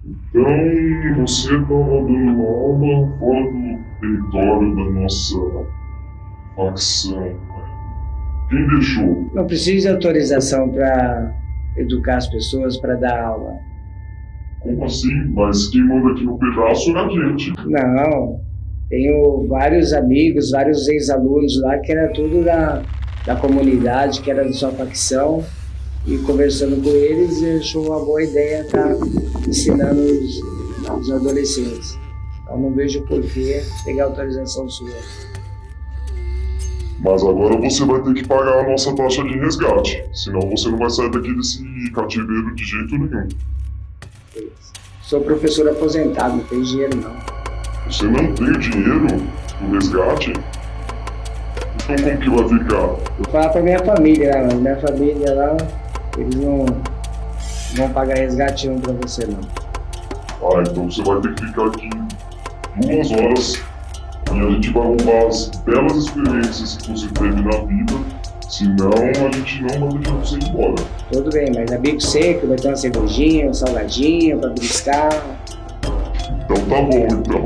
Então, você estava dando aula fora do território da nossa facção, né? Quem deixou? Não precisa de autorização para educar as pessoas, para dar aula. Como assim? Mas quem manda aqui no pedaço é a gente. Não, tenho vários amigos, vários ex-alunos lá que era tudo da comunidade, que era da sua facção, e conversando com eles, eu achou uma boa ideia estar ensinando os adolescentes. Então não vejo por que pegar autorização sua. Mas agora você vai ter que pagar a nossa taxa de resgate, senão você não vai sair daqui desse cativeiro de jeito nenhum. Sou professor aposentado, não tenho dinheiro não. Você não tem o dinheiro do resgate? Então como que vai ficar? Vou falar pra minha família lá, mas minha família lá, eles não vão pagar resgate não pra você não. Ah, então você vai ter que ficar aqui 2 horas e a gente vai roubar as belas experiências que você teve na vida, senão a gente não vai deixar você ir embora. Tudo bem, mas é bico seco, vai ter uma cervejinha, um salgadinho pra beliscar. Então tá bom, então.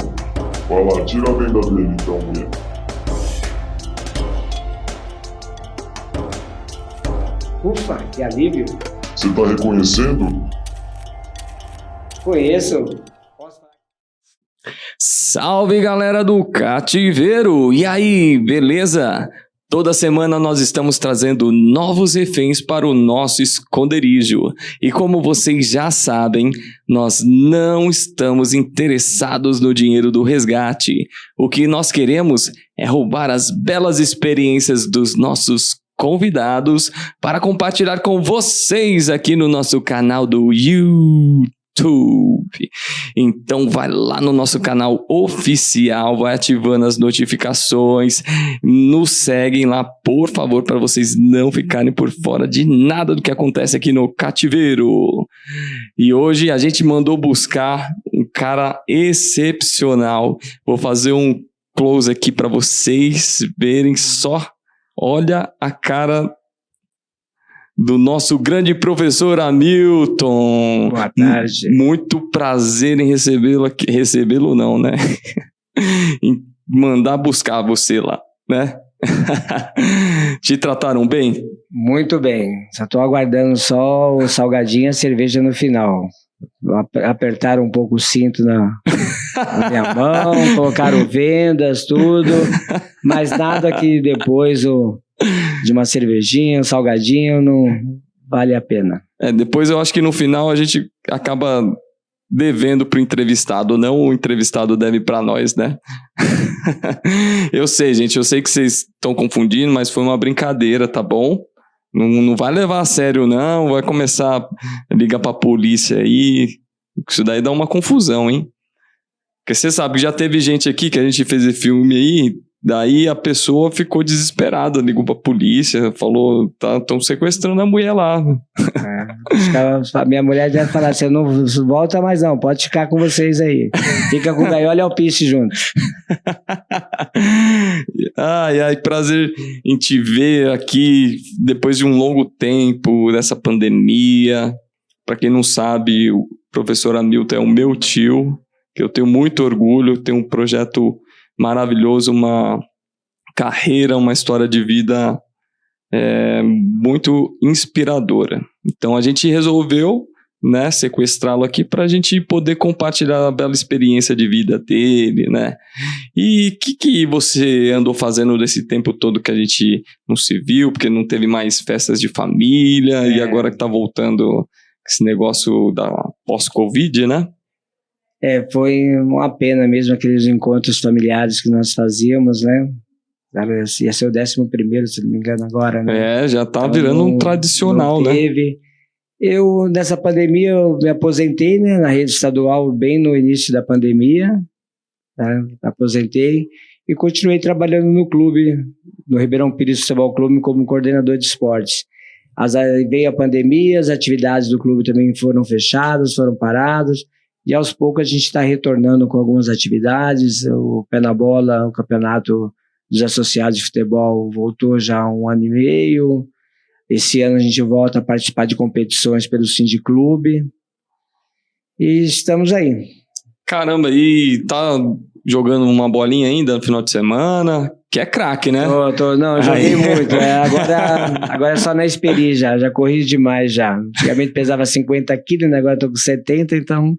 Vai lá, tira a venda dele então, mulher. Ufa, que alívio. Você tá reconhecendo? Conheço. Salve, galera do Cativeiro! E aí, beleza? Toda semana nós estamos trazendo novos reféns para o nosso esconderijo. E como vocês já sabem, nós não estamos interessados no dinheiro do resgate. O que nós queremos é roubar as belas experiências dos nossos convidados para compartilhar com vocês aqui no nosso canal do YouTube. Então vai lá no nosso canal oficial, vai ativando as notificações, nos seguem lá, por favor, para vocês não ficarem por fora de nada do que acontece aqui no Cativeiro. E hoje a gente mandou buscar um cara excepcional. Vou fazer um close aqui para vocês verem só. Olha a cara do nosso grande professor Hamilton. Boa tarde. Muito prazer em recebê-lo aqui. Recebê-lo não, né? Em mandar buscar você lá, né? Te trataram bem? Muito bem. Só estou aguardando só o salgadinho e a cerveja no final. Apertaram um pouco o cinto na minha mão, colocaram vendas, tudo. Mas nada que depois de uma cervejinha, um salgadinho, não vale a pena. Depois eu acho que no final a gente acaba devendo pro entrevistado, não o entrevistado deve para nós, né? Eu sei, gente, eu sei que vocês estão confundindo, mas foi uma brincadeira, tá bom? Não vai levar a sério, não, vai começar a ligar pra polícia aí, isso daí dá uma confusão, hein? Porque você sabe que já teve gente aqui que a gente fez esse filme aí, daí a pessoa ficou desesperada, ligou pra polícia, falou, estão sequestrando a mulher lá. A minha mulher deve falar assim, não volta mais não, pode ficar com vocês aí. Fica com o Gaiola e Alpiste junto. Ai, prazer em te ver aqui depois de um longo tempo dessa pandemia. Para quem não sabe, o professor Hamilton é o meu tio, que eu tenho muito orgulho, tenho um projeto maravilhoso, uma carreira, uma história de vida muito inspiradora. Então a gente resolveu, né, sequestrá-lo aqui para a gente poder compartilhar a bela experiência de vida dele, né? E o que você andou fazendo desse tempo todo que a gente não se viu, porque não teve mais festas de família e agora que tá voltando esse negócio da pós-Covid, né? Foi uma pena mesmo aqueles encontros familiares que nós fazíamos, né? Ia ser o 11º, se não me engano agora, né? Já tá então, virando um tradicional, não teve. Né? Eu, nessa pandemia, eu me aposentei, né, na rede estadual bem no início da pandemia, tá? Aposentei e continuei trabalhando no clube, no Ribeirão Pires Futebol Clube, como coordenador de esportes. Veio a pandemia, as atividades do clube também foram fechadas, foram paradas, e aos poucos a gente está retornando com algumas atividades. O Pé na Bola, o campeonato dos associados de futebol voltou já há 1 ano e meio. Esse ano a gente volta a participar de competições pelo Sindiclube. E estamos aí. Caramba, e tá jogando uma bolinha ainda no final de semana? Que é craque, né? Não, joguei muito. Agora é só na experi já corri demais já. Antigamente pesava 50 quilos, né? Agora tô com 70, então...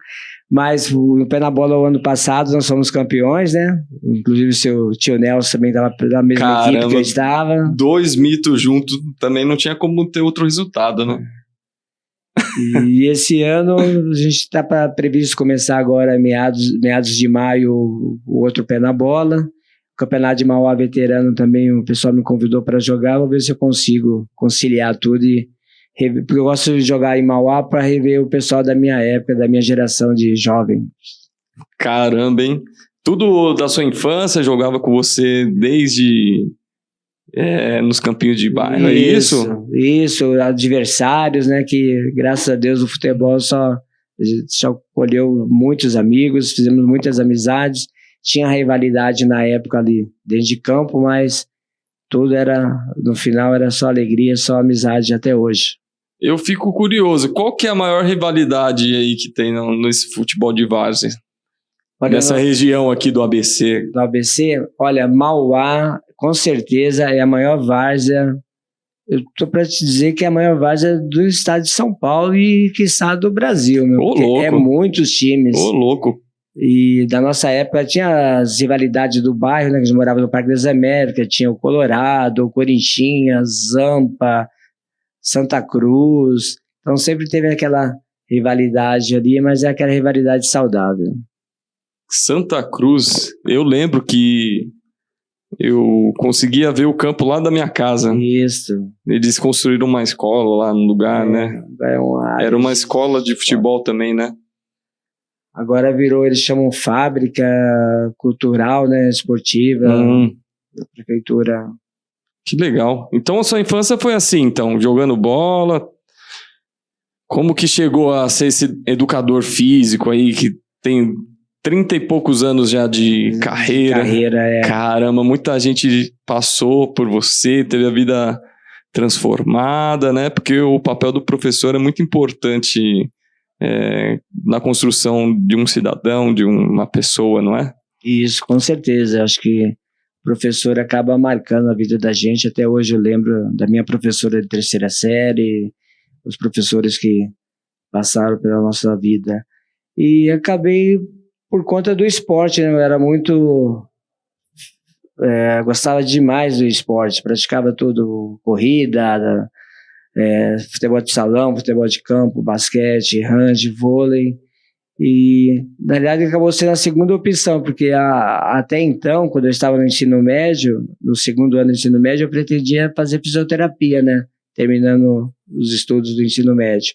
Mas no pé na bola o ano passado nós fomos campeões, né? Inclusive o seu tio Nelson também estava na mesma equipe que eu estava. 2 mitos juntos, também não tinha como ter outro resultado, né? E esse ano a gente está previsto começar agora meados de maio o outro pé na bola. O campeonato de Mauá veterano também, o pessoal me convidou para jogar. Vou ver se eu consigo conciliar tudo porque eu gosto de jogar em Mauá para rever o pessoal da minha época, da minha geração de jovem. Caramba, hein? Tudo da sua infância jogava com você desde nos campinhos de bairro, é isso? Isso, adversários, né? Que graças a Deus o futebol só colheu muitos amigos, fizemos muitas amizades. Tinha rivalidade na época ali dentro de campo, mas tudo no final era só alegria, só amizade até hoje. Eu fico curioso, qual que é a maior rivalidade aí que tem nesse futebol de várzea? Nessa região aqui do ABC. Do ABC? Olha, Mauá, com certeza, é a maior várzea. Eu tô para te dizer que é a maior várzea do estado de São Paulo e, quiçá, do Brasil. Ô, louco. É muitos times. Ô, louco. E da nossa época tinha as rivalidades do bairro, né? Que a gente morava no Parque das Américas, tinha o Colorado, o Corinthians, Zampa, Santa Cruz. Então sempre teve aquela rivalidade ali, mas é aquela rivalidade saudável. Santa Cruz, eu lembro que eu conseguia ver o campo lá da minha casa. Isso. Eles construíram uma escola lá no lugar, né? Era uma escola de futebol também, né? Agora virou, eles chamam fábrica cultural, né? Esportiva, da prefeitura. Que legal. Então a sua infância foi assim, então, jogando bola. Como que chegou a ser esse educador físico aí que tem 30 e poucos anos já de carreira? Caramba, muita gente passou por você, teve a vida transformada, né? Porque o papel do professor é muito importante na construção de um cidadão, de uma pessoa, não é? Isso, com certeza. Acho que o professor acaba marcando a vida da gente. Até hoje eu lembro da minha professora de 3ª série, os professores que passaram pela nossa vida. E acabei por conta do esporte, né? Eu era muito... gostava demais do esporte, praticava tudo, corrida, futebol de salão, futebol de campo, basquete, handball, vôlei. E, na verdade, acabou sendo a segunda opção, porque até então, quando eu estava no ensino médio, no 2º ano do ensino médio, eu pretendia fazer fisioterapia, né? Terminando os estudos do ensino médio.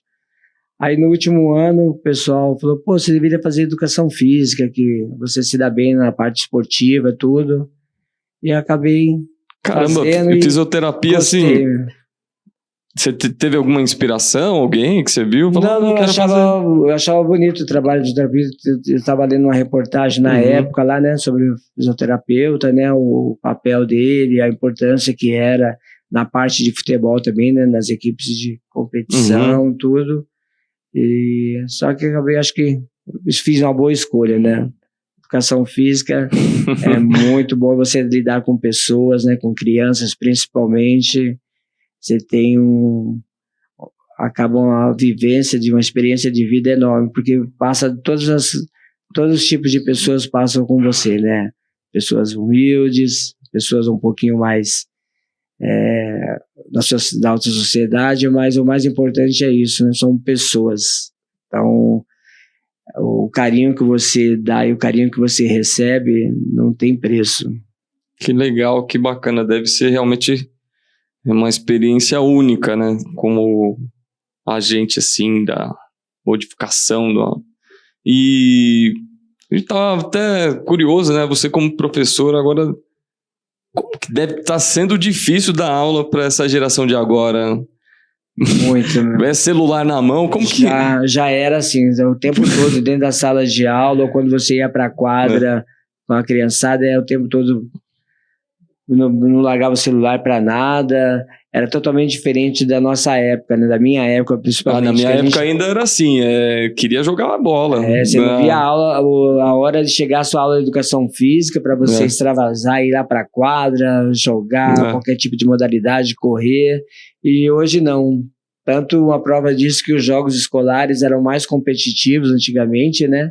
Aí, no último ano, o pessoal falou, você deveria fazer educação física, que você se dá bem na parte esportiva, tudo. E acabei fazendo. Fisioterapia, assim... Você teve alguma inspiração, alguém que você viu? Não, eu achava bonito o trabalho de fisioterapia. Eu estava lendo uma reportagem na época lá, né, sobre o fisioterapeuta, né, o papel dele, a importância que era na parte de futebol também, né, nas equipes de competição, tudo. E só que eu acho que fiz uma boa escolha, né? Educação física é muito bom você lidar com pessoas, né, com crianças principalmente. Você tem acaba uma vivência de uma experiência de vida enorme, porque passa todos os tipos de pessoas passam com você, né? Pessoas humildes, pessoas um pouquinho mais da alta sociedade, mas o mais importante é isso, né? São pessoas. Então, o carinho que você dá e o carinho que você recebe não tem preço. Que legal, que bacana. Deve ser realmente uma experiência única, né? Como agente, assim, da modificação. E eu estava até curioso, né? Você como professor agora, como que deve estar sendo difícil dar aula para essa geração de agora? Muito, né? É celular na mão, como que... Já era assim, o tempo todo dentro da sala de aula, ou quando você ia para a quadra com a criançada, o tempo todo não largava o celular para nada. Era totalmente diferente da nossa época, né? Da minha época, principalmente. Na minha época ainda era assim, queria jogar a bola. Você não via a hora de chegar a sua aula de educação física para você extravasar, ir lá para a quadra, jogar, qualquer tipo de modalidade, correr. E hoje não. Tanto uma prova disso que os jogos escolares eram mais competitivos antigamente, né?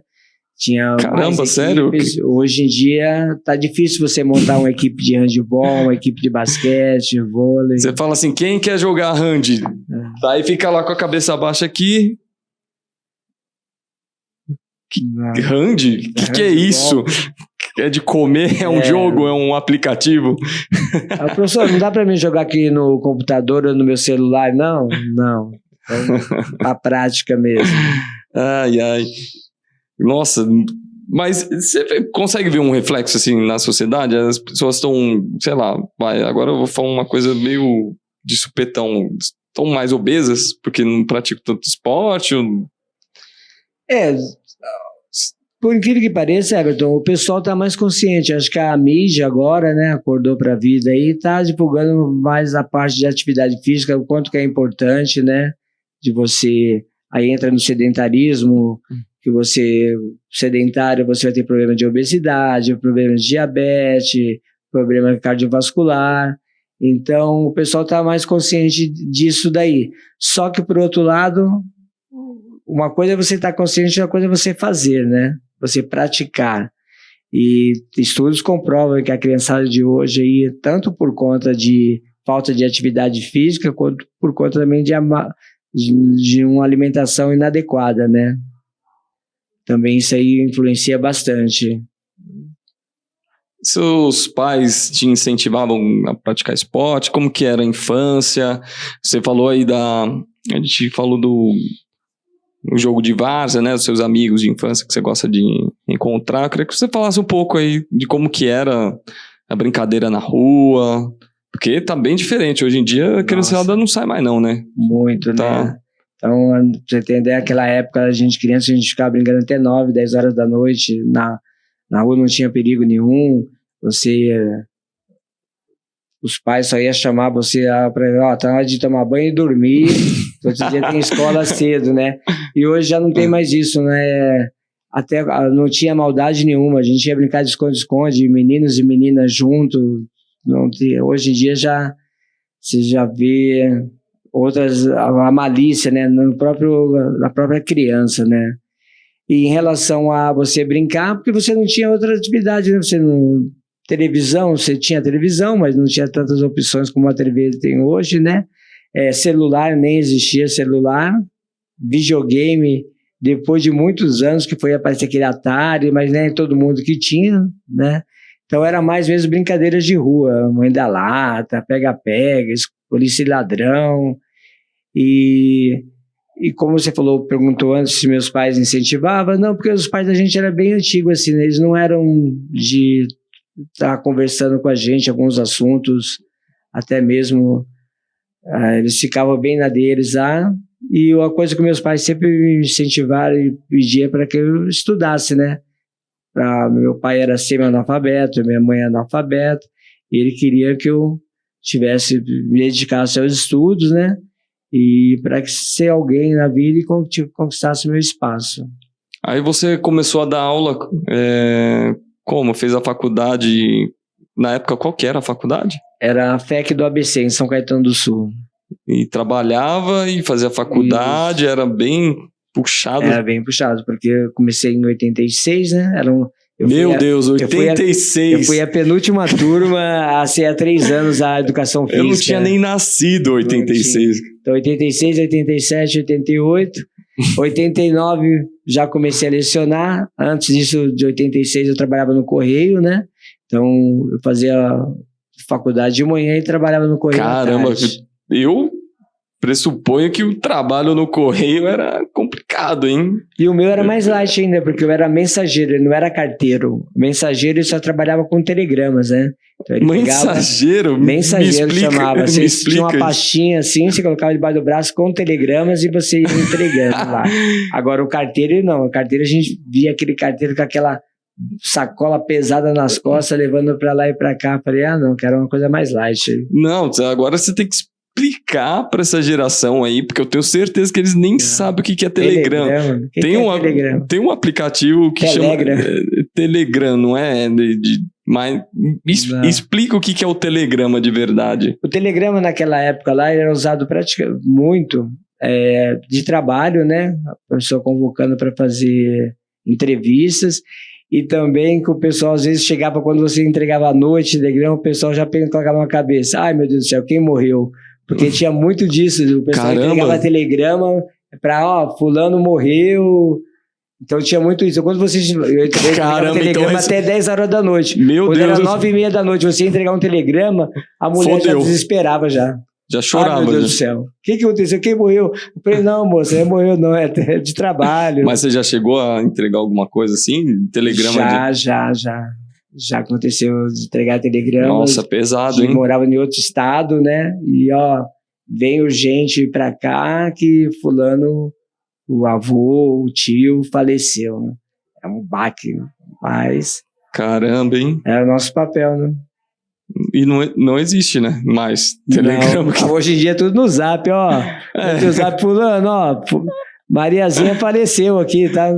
Tinha Caramba, mais sério? Hoje em dia tá difícil você montar uma equipe de handebol, uma equipe de basquete, vôlei. Você fala assim, quem quer jogar hand? Aí fica lá com a cabeça baixa aqui. Hand? Que é isso? É de comer? É um jogo? É um aplicativo? Professor, não dá para mim jogar aqui no computador ou no meu celular? Não. Então, a prática mesmo. Ai. Nossa, mas você consegue ver um reflexo assim na sociedade? As pessoas estão, sei lá, agora eu vou falar uma coisa meio de supetão, estão mais obesas porque não praticam tanto esporte? Por incrível que pareça, Everton, o pessoal está mais consciente. Acho que a mídia agora, né, acordou para a vida e está divulgando mais a parte de atividade física, o quanto que é importante, né, de você, aí entra no sedentarismo, que sedentário, você vai ter problema de obesidade, problema de diabetes, problema cardiovascular. Então, o pessoal está mais consciente disso daí. Só que, por outro lado, uma coisa é você estar consciente, outra coisa é você fazer, né? Você praticar. E estudos comprovam que a criançada de hoje, aí, tanto por conta de falta de atividade física, quanto por conta também de uma alimentação inadequada, né? Também isso aí influencia bastante. Seus pais te incentivavam a praticar esporte? Como que era a infância? Você falou aí a gente falou do jogo de várzea, né? Dos seus amigos de infância que você gosta de encontrar. Eu queria que você falasse um pouco aí de como que era a brincadeira na rua. Porque tá bem diferente. Hoje em dia a criançada não sai mais não, né? Muito, né? Então, pra você entender, aquela época, a gente criança, a gente ficava brincando até 9, 10 horas da noite, na rua não tinha perigo nenhum, os pais só iam chamar você para tá na hora de tomar banho e dormir, outro dia tem escola cedo, né? E hoje já não tem mais isso, né? Até não tinha maldade nenhuma, a gente ia brincar de esconde-esconde, meninos e meninas juntos, hoje em dia você já vê outras, a malícia, né, na própria criança, né, e em relação a você brincar, porque você não tinha outra atividade, né, você tinha televisão, mas não tinha tantas opções como a TV tem hoje, né, celular, nem existia celular, videogame, depois de muitos anos que foi aparecer aquele Atari, mas nem todo mundo que tinha, né, então era mais mesmo brincadeiras de rua, mãe da lata, pega-pega, polícia e ladrão. E como você falou, perguntou antes se meus pais incentivavam, não, porque os pais da gente eram bem antigos, assim, né? Eles não eram de estar conversando com a gente alguns assuntos, até mesmo eles ficavam bem na deles lá, e uma coisa que meus pais sempre me incentivaram e pediam para que eu estudasse, né? Meu pai era semi-analfabeto, minha mãe é analfabeta, e ele queria que eu me dedicasse aos estudos, né? E para ser alguém na vida e conquistasse meu espaço. Aí você começou a dar aula, como? Fez a faculdade, na época qual que era a faculdade? Era a FEC do ABC, em São Caetano do Sul. E trabalhava e fazia faculdade, era bem puxado? Era bem puxado, porque eu comecei em 86, né? Meu Deus, 86. Eu fui a penúltima turma a ser há 3 anos a educação física. Eu não tinha nem nascido em 86. Então, 86, 87, 88. 89 já comecei a lecionar. Antes disso, de 86, eu trabalhava no Correio, né? Então, eu fazia faculdade de manhã e trabalhava no Correio. Caramba, eu pressuponho que o trabalho no Correio era complicado, hein? E o meu era mais light ainda, porque eu era mensageiro, ele não era carteiro. Mensageiro, ele só trabalhava com telegramas, né? Então, mensageiro? Mensageiro chamava. Você tinha uma pastinha assim, você colocava debaixo do braço com telegramas e você ia entregando lá. Agora, o carteiro, não. O carteiro, a gente via aquele carteiro com aquela sacola pesada nas costas, levando pra lá e pra cá. Falei, não, quero uma coisa mais light. Não, agora você tem que explicar pra essa geração aí, porque eu tenho certeza que eles nem sabem o que é Telegram. Telegram? Tem um aplicativo que Telegram. chama Telegram, não é? Mas explica o que é o Telegrama de verdade. O Telegrama naquela época lá era usado praticamente muito de trabalho, né? A pessoa convocando para fazer entrevistas. E também que o pessoal às vezes chegava, quando você entregava à noite Telegrama, o pessoal já colocava na cabeça, ai meu Deus do céu, quem morreu? Porque tinha muito disso, o pessoal entregava telegrama para, fulano morreu. Então tinha muito isso. Quando você entregava telegrama então até 10 horas da noite. Meu quando Deus, era 9h30 da noite, você ia entregar um telegrama, a mulher já desesperava já. Já chorava. Meu Deus do céu. O que aconteceu? Quem morreu? Eu falei, não, moça, não morreu não, é de trabalho. Mas você já chegou a entregar alguma coisa assim? Telegrama? Já aconteceu de entregar telegrama. Nossa, pesado, hein? Morava em outro estado, né? E, vem urgente pra cá que fulano, o avô, o tio, faleceu, né? É um baque, mas... Caramba, hein? É o nosso papel, né? E não existe, né? Mais telegrama. Não, hoje em dia é tudo no Zap, No Zap fulano, Mariazinha faleceu aqui, tá?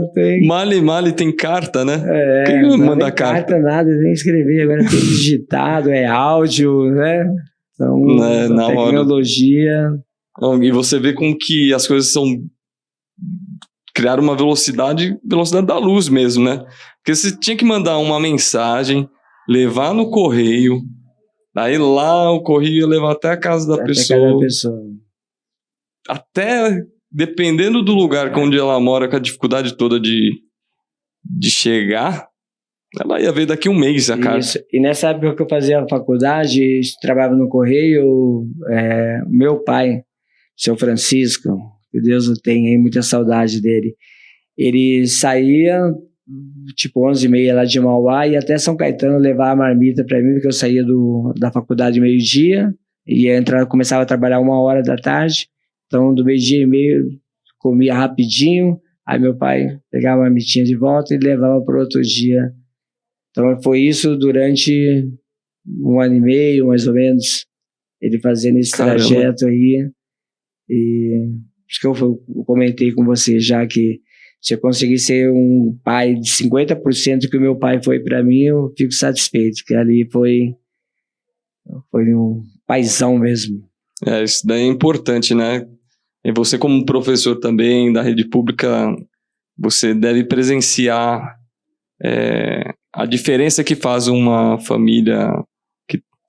Mali tem carta, né? Quem não manda carta? Nada, nem escrever. Agora tem digitado, áudio, né? Então, na tecnologia. E você vê com que as coisas são... Criaram uma velocidade da luz mesmo, né? Porque você tinha que mandar uma mensagem, levar no correio, aí lá o correio ia levar até a casa da pessoa. Até... Dependendo do lugar onde ela mora, com a dificuldade toda de chegar, ela ia ver daqui um mês a carta. Isso. E nessa época que eu fazia a faculdade, trabalhava no Correio, meu pai, seu Francisco, que Deus o tenha aí, muita saudade dele, ele saía tipo 11h30 lá de Mauá e até São Caetano levar a marmita para mim, porque eu saía da faculdade meio-dia, começava a trabalhar 1h da tarde. Então, do 12h30, comia rapidinho, aí meu pai pegava a marmitinha de volta e levava para outro dia. Então, foi isso durante 1 ano e meio, mais ou menos, ele fazendo esse trajeto aí. E acho que eu comentei com você já que se eu conseguir ser um pai de 50% que o meu pai foi para mim, eu fico satisfeito, que ali foi um paizão mesmo. Isso daí é importante, né? E você, como professor também da rede pública, você deve presenciar a diferença que faz uma família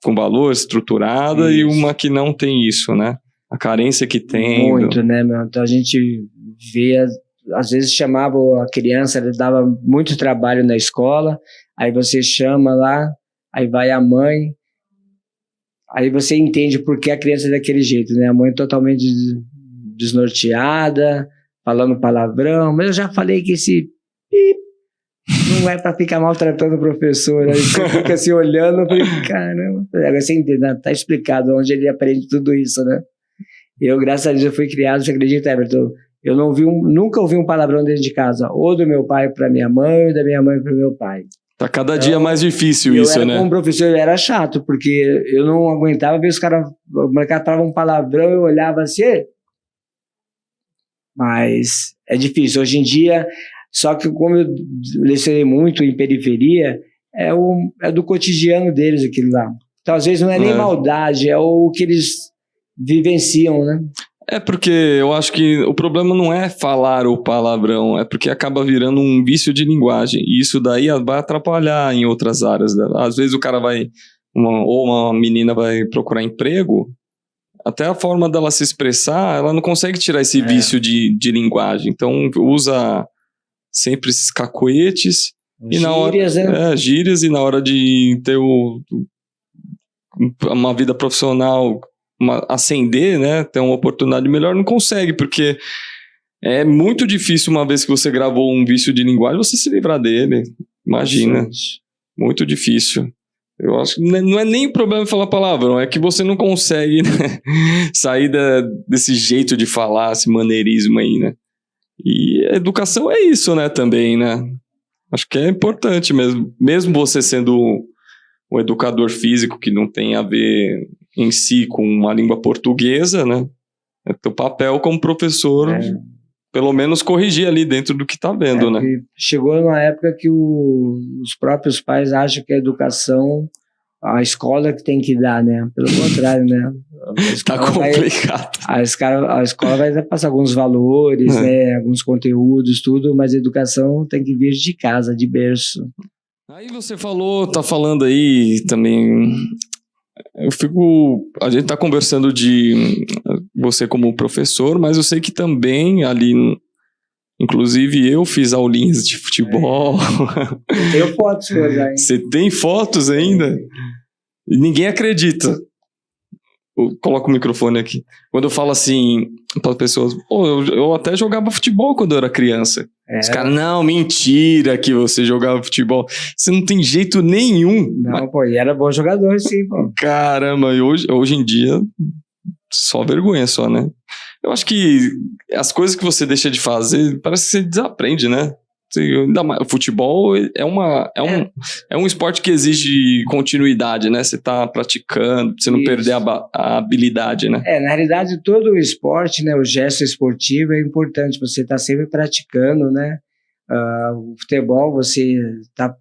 com valor, estruturada, e uma que não tem isso, né? A carência que tem. Muito, né, meu? Então a gente vê, às vezes chamava a criança, ele dava muito trabalho na escola, aí você chama lá, aí vai a mãe, aí você entende por que a criança é daquele jeito, né? A mãe totalmente desnorteada, falando palavrão, mas eu já falei que esse não é para ficar maltratando o professor, aí você fica assim olhando, eu falei, caramba, agora você entende, tá explicado onde ele aprende tudo isso, né? Eu, graças a Deus, eu fui criado, você acredita, Everton? Eu nunca ouvi um palavrão dentro de casa, ou do meu pai para minha mãe, ou da minha mãe para o meu pai. Tá cada dia mais difícil isso, né? Como professor, eu era chato, porque eu não aguentava ver os caras, o mercado falava um palavrão, eu olhava assim, mas é difícil. Hoje em dia, só que como eu lecionei muito em periferia, é do cotidiano deles aquilo lá. Então, às vezes, não é nem maldade, é o que eles vivenciam, né? Porque eu acho que o problema não é falar o palavrão, é porque acaba virando um vício de linguagem. E isso daí vai atrapalhar em outras áreas dela. Às vezes o cara ou uma menina vai procurar emprego, até a forma dela se expressar, ela não consegue tirar esse vício de linguagem. Então usa sempre esses cacoetes. Gírias, e na hora de ter uma vida profissional, ascender, né, ter uma oportunidade melhor, não consegue, porque é muito difícil, uma vez que você gravou um vício de linguagem, você se livrar dele. Imagina. Muito difícil. Eu acho que não é nem o problema de falar palavrão, é que você não consegue, né, sair desse jeito de falar, esse maneirismo aí, né? E a educação é isso, né, também, né? Acho que é importante mesmo. Mesmo você sendo um educador físico que não tem a ver em si com uma língua portuguesa, né? É teu papel como professor, pelo menos corrigir ali dentro do que está vendo, né? Chegou numa época que os próprios pais acham que a educação, a escola que tem que dar, né? Pelo contrário, né? Tá complicado. A escola vai passar alguns valores, né? Alguns conteúdos, tudo, mas a educação tem que vir de casa, de berço. Aí você tá falando aí também. A gente tá conversando de você como professor, mas eu sei que também ali, inclusive eu fiz aulinhas de futebol. Eu tenho fotos já, hein? Você tem fotos ainda? E ninguém acredita. Coloca o microfone aqui. Quando eu falo assim para as pessoas, eu até jogava futebol quando eu era criança. Os caras, não, mentira que você jogava futebol. Você não tem jeito nenhum. Não, pô, e era bom jogador, sim, pô. Caramba, e hoje em dia, só vergonha só, né? Eu acho que as coisas que você deixa de fazer, parece que você desaprende, né? Ainda mais, o futebol é um esporte que exige continuidade, né? Você tá praticando, você não perder a habilidade, né? Na realidade, todo o esporte, né? O gesto esportivo é importante, você tá sempre praticando, né? O futebol, você tá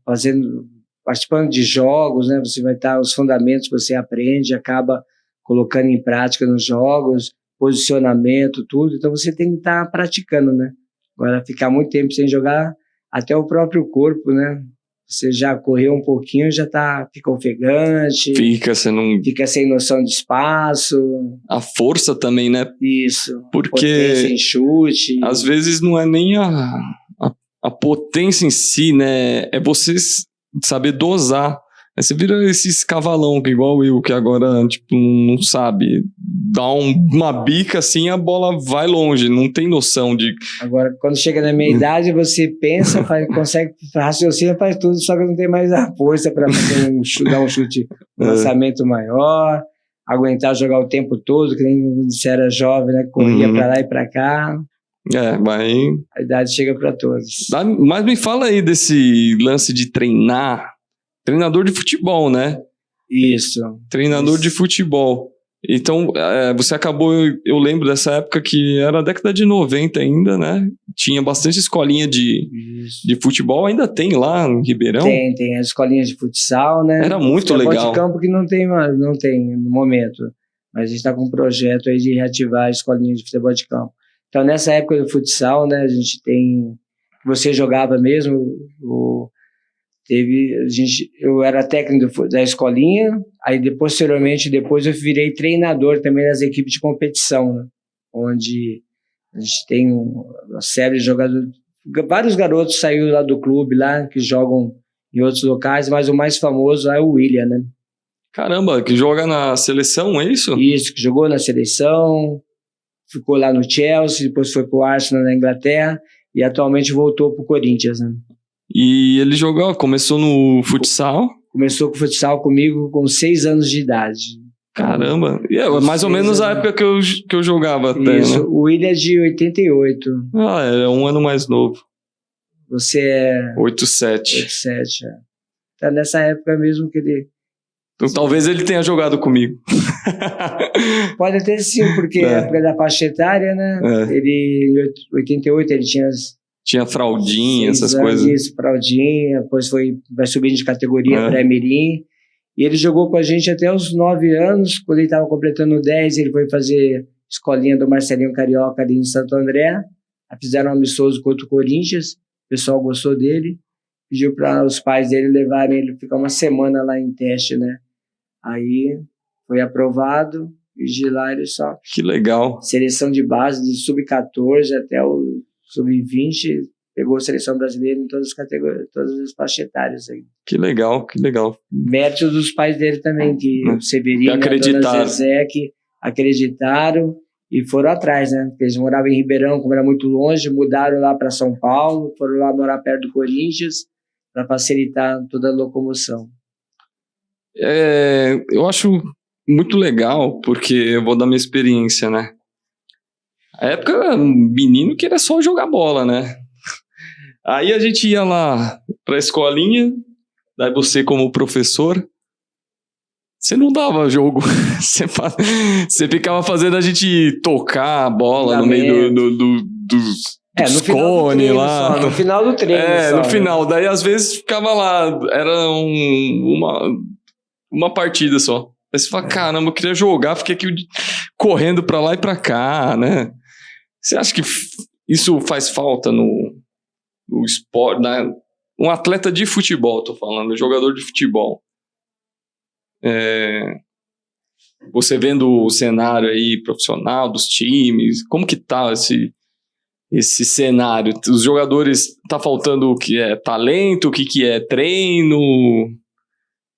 participando de jogos, né? Você vai estar, os fundamentos que você aprende, acaba colocando em prática nos jogos, posicionamento, tudo, então você tem que estar praticando, né? Agora, ficar muito tempo sem jogar, até o próprio corpo, né? Você já correu um pouquinho, fica ofegante. Fica sem noção de espaço. A força também, né? Isso. Porque potência em chute. Às vezes não é nem a potência em si, né? É você saber dosar. Aí você vira esses cavalão, que igual eu, que agora, tipo, não sabe. Dá uma bica assim, a bola vai longe, não tem noção de... Agora, quando chega na minha idade, você pensa, consegue raciocínio, faz tudo, só que não tem mais a força para dar um chute, um lançamento maior, aguentar jogar o tempo todo, que nem quando você era jovem, né? Corria para lá e para cá. Mas... A idade chega para todos. Mas me fala aí desse lance de treinar. Treinador de futebol, né? Isso. Treinador de futebol. Então, você acabou... Eu lembro dessa época que era a década de 90 ainda, né? Tinha bastante escolinha de futebol. Ainda tem lá em Ribeirão? Tem as escolinhas de futsal, né? Era muito futebol legal. De campo que não tem no momento. Mas a gente está com um projeto aí de reativar a escolinha de futebol de campo. Então, nessa época do futsal, né? A gente tem... Você jogava mesmo... eu era técnico da escolinha, aí posteriormente eu virei treinador também das equipes de competição, né? Onde a gente tem uma série de jogadores, vários garotos saíram lá do clube, lá, que jogam em outros locais, mas o mais famoso é o William, né? Caramba, que joga na seleção, é isso? Isso, que jogou na seleção, ficou lá no Chelsea, depois foi pro Arsenal na Inglaterra, e atualmente voltou pro Corinthians, né? E ele começou no futsal? Começou com o futsal comigo com 6 anos de idade. Caramba, mais ou menos a época que eu jogava até, isso, né? O William é de 88. É um ano mais novo. Você é... 87. 87, Tá nessa época mesmo que ele... Então talvez ele tenha jogado comigo. Pode ter sim, porque na época da faixa etária, né? Ele, em 88, ele tinha fraldinha, essas anos, coisas. Isso, fraldinha, depois vai subindo de categoria para Mirim. E ele jogou com a gente até os 9 anos. Quando ele estava completando 10, ele foi fazer escolinha do Marcelinho Carioca ali em Santo André. Fizeram um amistoso contra o Corinthians. O pessoal gostou dele. Pediu para os pais dele levarem ele, ficar uma semana lá em teste, né? Aí foi aprovado. E de lá ele só... Que legal. Seleção de base, de sub-14 até o sub-20, pegou a seleção brasileira em todas as categorias, todas as faixas etárias aí. Que legal, que legal. Mérito dos pais dele também, que o Severino e a dona Zezé, que acreditaram e foram atrás, né? Porque eles moravam em Ribeirão, como era muito longe, mudaram lá para São Paulo, foram lá morar perto do Corinthians, para facilitar toda a locomoção. Eu acho muito legal, porque eu vou dar minha experiência, né? A época, um menino queria só jogar bola, né? Aí a gente ia lá, pra escolinha, daí você como professor, você não dava jogo, você ficava fazendo a gente tocar a bola no meio dos no final do cones treino lá. só, no final do treino no final, daí às vezes ficava lá, era uma partida só. Aí você fala, caramba, eu queria jogar, fiquei aqui correndo pra lá e pra cá, né? Você acha que isso faz falta no esporte, né? Um atleta de futebol, tô falando, um jogador de futebol. Você vendo o cenário aí profissional dos times, como que tá esse cenário? Os jogadores, tá faltando o que é talento, o que é treino?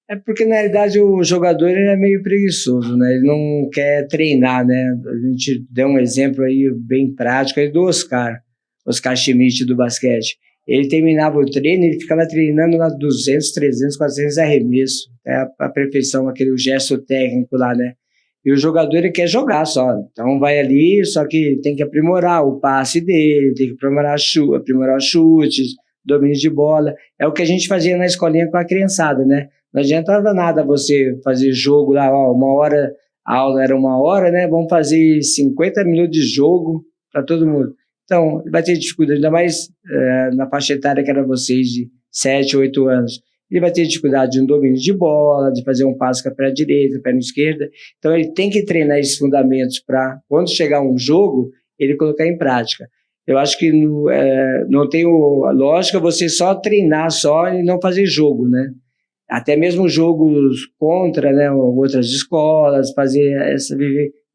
É porque, na realidade, o jogador ele é meio preguiçoso, né? Ele não quer treinar, né? A gente deu um exemplo aí bem prático aí do Oscar Schmidt do basquete. Ele terminava o treino, ele ficava treinando lá 200, 300, 400 arremessos. A perfeição, aquele gesto técnico lá, né? E o jogador ele quer jogar só. Então vai ali, só que tem que aprimorar o passe dele, tem que aprimorar os chutes, domínio de bola. É o que a gente fazia na escolinha com a criançada, né? Não adiantava nada você fazer jogo lá, uma hora, a aula era 1 hora, né? Vamos fazer 50 minutos de jogo para todo mundo. Então, vai ter dificuldade, ainda mais na faixa etária que era vocês, de 7, 8 anos. Ele vai ter dificuldade de um domínio de bola, de fazer um passe com a perna direita, perna esquerda. Então, ele tem que treinar esses fundamentos para, quando chegar um jogo, ele colocar em prática. Eu acho que não tem lógica você só treinar só e não fazer jogo, né? Até mesmo jogos contra, né, outras escolas, fazer essa...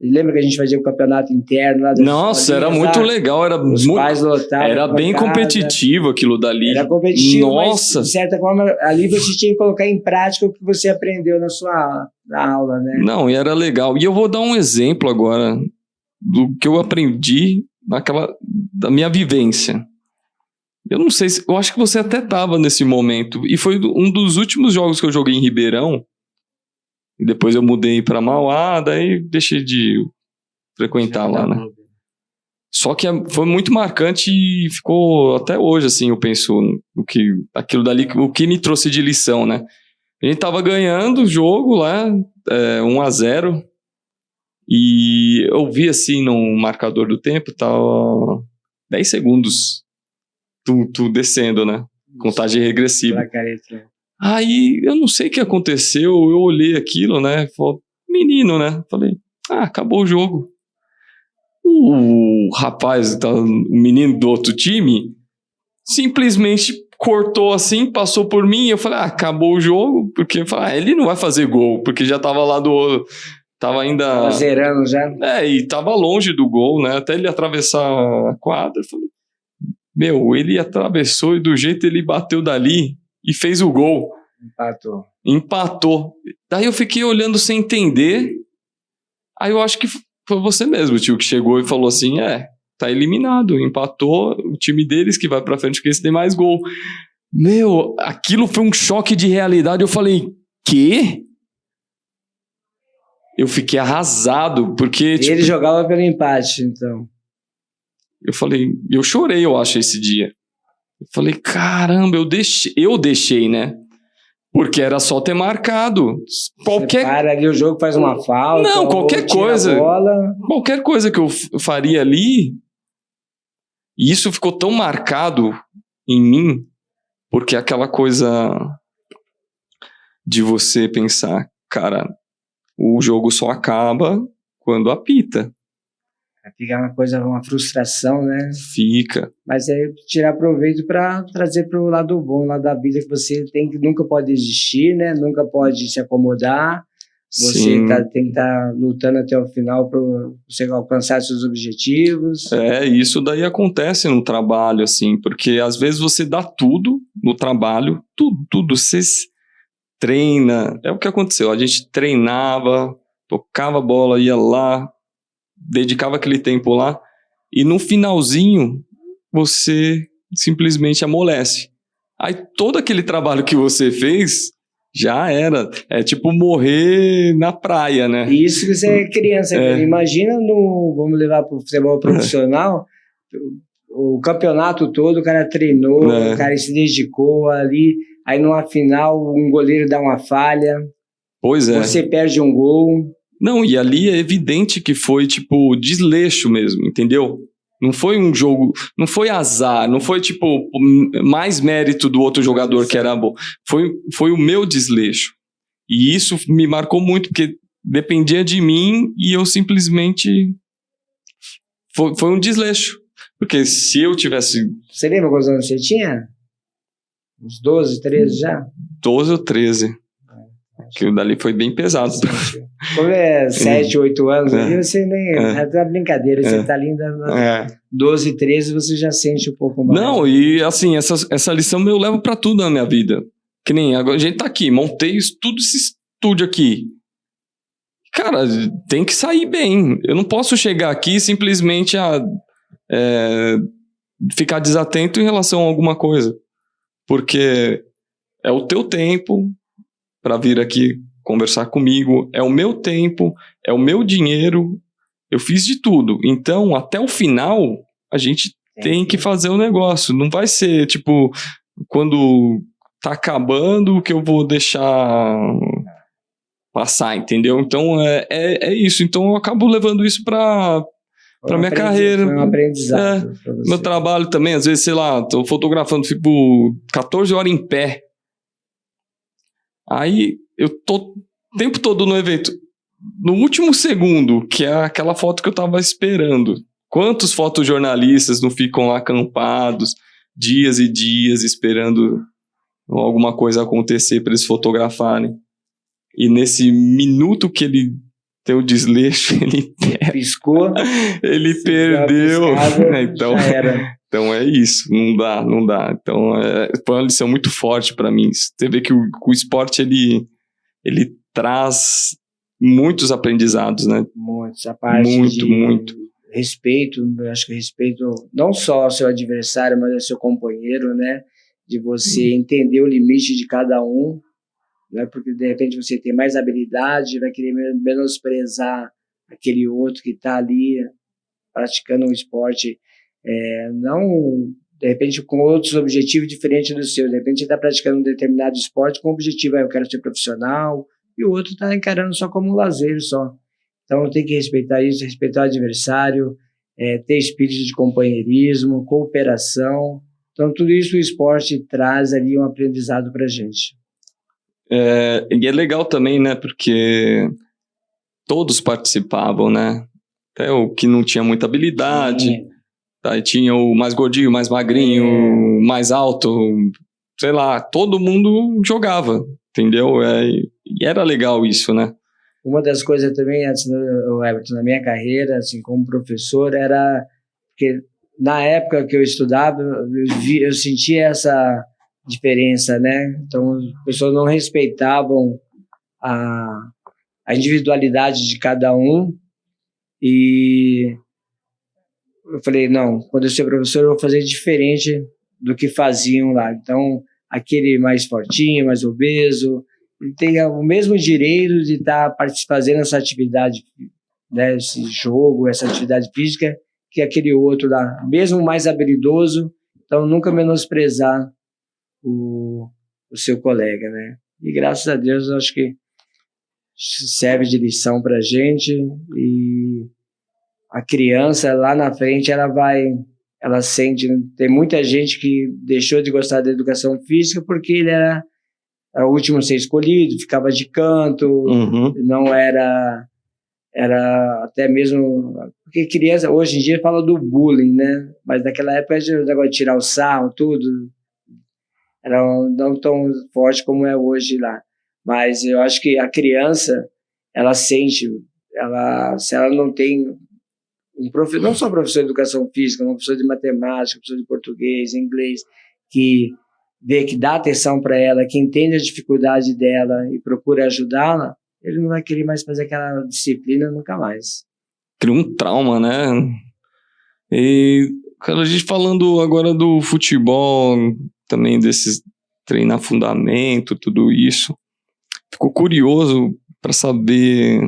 Lembra que a gente fazia o campeonato interno lá? Nossa, era muito legal, era bem competitivo aquilo dali. Era competitivo, nossa. Mas de certa forma ali você tinha que colocar em prática o que você aprendeu na aula, né? Não, e era legal. E eu vou dar um exemplo agora do que eu aprendi da minha vivência. Eu não sei, eu acho que você até estava nesse momento. E foi um dos últimos jogos que eu joguei em Ribeirão. E depois eu mudei para Mauá, daí deixei de frequentar lá, né? Só que foi muito marcante e ficou até hoje, assim, eu penso, aquilo dali, o que me trouxe de lição, né? A gente tava ganhando o jogo lá, 1-0, e eu vi, assim, no marcador do tempo, tava 10 segundos, tu descendo, né? Contagem regressiva. Aí, eu não sei o que aconteceu, eu olhei aquilo, né? Falei, menino, né? Falei, acabou o jogo. O rapaz, o menino do outro time, simplesmente cortou assim, passou por mim, e eu falei, acabou o jogo, porque eu falei, ele não vai fazer gol, porque já tava lá tava ainda... Tava zerando já. E tava longe do gol, né? Até ele atravessar a quadra, eu falei, ele atravessou e do jeito ele bateu dali e fez o gol. Empatou. Daí eu fiquei olhando sem entender. Aí eu acho que foi você mesmo, tio, que chegou e falou assim, tá eliminado, empatou, o time deles que vai pra frente porque eles têm mais gol. Aquilo foi um choque de realidade. Eu falei, quê? Eu fiquei arrasado, porque... Ele jogava pelo empate, então. Eu falei, eu chorei, eu acho, esse dia. Eu falei, caramba, eu deixei, né? Porque era só ter marcado. Você para ali o jogo, faz uma falta. Não, qualquer coisa. Qualquer coisa que eu faria ali. E isso ficou tão marcado em mim, porque aquela coisa de você pensar, cara, o jogo só acaba quando apita. Fica uma frustração, né? Fica. Mas é tirar proveito para trazer para o lado bom, lado da vida, que você nunca pode desistir, né? Nunca pode se acomodar. Você tem que estar lutando até o final para você alcançar seus objetivos. Isso daí acontece no trabalho, assim, porque às vezes você dá tudo no trabalho, tudo, você treina. É o que aconteceu, a gente treinava, tocava a bola, ia lá, dedicava aquele tempo lá, e no finalzinho você simplesmente amolece. Aí todo aquele trabalho que você fez já era. É tipo morrer na praia, né? Isso que você é criança. Imagina vamos levar para o futebol profissional, o campeonato todo, o cara treinou, o cara se dedicou ali, aí numa final um goleiro dá uma falha, Pois é. você perde um gol. Não, e ali é evidente que foi, tipo, desleixo mesmo, entendeu? Não foi um jogo, não foi azar, não foi, tipo, mais mérito do outro jogador que era bom. Foi o meu desleixo. E isso me marcou muito, porque dependia de mim e eu simplesmente... Foi um desleixo. Porque se eu tivesse... Você lembra quantos anos você tinha? Uns 12, 13 já? 12 ou 13. Que o dali foi bem pesado. Quando é 7, 8 anos, ali você nem... É uma brincadeira, você tá ali... 12, 13, você já sente um pouco mais. Não, e assim, essa lição eu levo pra tudo na minha vida. Que nem agora a gente tá aqui, montei tudo esse estúdio aqui. Cara, tem que sair bem. Eu não posso chegar aqui e simplesmente ficar desatento em relação a alguma coisa. Porque é o teu tempo para vir aqui conversar comigo, é o meu tempo, é o meu dinheiro, eu fiz de tudo. Então, até o final, a gente tem que fazer o negócio. Não vai ser, tipo, quando tá acabando que eu vou deixar passar, entendeu? Então, é isso. Então, eu acabo levando isso para minha carreira. Foi um aprendizado. Meu trabalho também, às vezes, sei lá, tô fotografando, fico 14 horas em pé. Aí, eu tô o tempo todo no evento. No último segundo, que é aquela foto que eu tava esperando. Quantos fotojornalistas não ficam lá acampados, dias e dias, esperando alguma coisa acontecer para eles fotografarem. E nesse minuto que ele tem o desleixo, ele piscou, ele perdeu. Então é isso, não dá. Então foi uma lição muito forte para mim. Você vê que o esporte ele traz muitos aprendizados, né? Muitos, a parte muito. Respeito, eu acho que respeito não só ao seu adversário, mas ao seu companheiro, né? De você entender o limite de cada um, né? Porque de repente você tem mais habilidade, vai querer menosprezar aquele outro que está ali praticando um esporte, não de repente com outros objetivos diferentes do seu. De repente você está praticando um determinado esporte com o objetivo, eu quero ser profissional, e o outro está encarando só como um lazer só. Então tem que respeitar isso, respeitar o adversário, ter espírito de companheirismo, cooperação. Então tudo isso o esporte traz ali um aprendizado para a gente. E é legal também, né, porque todos participavam, né, até o que não tinha muita habilidade, tá? E tinha o mais gordinho, o mais magrinho, o mais alto, sei lá, todo mundo jogava, entendeu? E era legal isso, né? Uma das coisas também, Everton, na minha carreira, assim, como professor, era que na época que eu estudava, eu sentia essa diferença, né? Então, as pessoas não respeitavam a individualidade de cada um, e eu falei, não, quando eu ser professor eu vou fazer diferente do que faziam lá. Então, aquele mais fortinho, mais obeso, ele tem o mesmo direito de estar fazendo essa atividade, né, esse jogo, essa atividade física, que aquele outro lá, mesmo mais habilidoso. Então, nunca menosprezar o seu colega, né? E graças a Deus, eu acho que serve de lição para a gente, e a criança lá na frente, ela sente, tem muita gente que deixou de gostar da educação física porque ele era o último a ser escolhido, ficava de canto, não era até mesmo, porque criança, hoje em dia fala do bullying, né? Mas naquela época o negócio de tirar o sarro, tudo, era não tão forte como é hoje lá. Mas eu acho que a criança, ela sente, se ela não tem não só professor de educação física, um professor de matemática, professor de português, inglês, que vê, que dá atenção para ela, que entende a dificuldade dela e procura ajudá-la, ele não vai querer mais fazer aquela disciplina nunca mais. Cria um trauma, né? E, cara, a gente falando agora do futebol, também desses treinar fundamento, tudo isso, ficou curioso para saber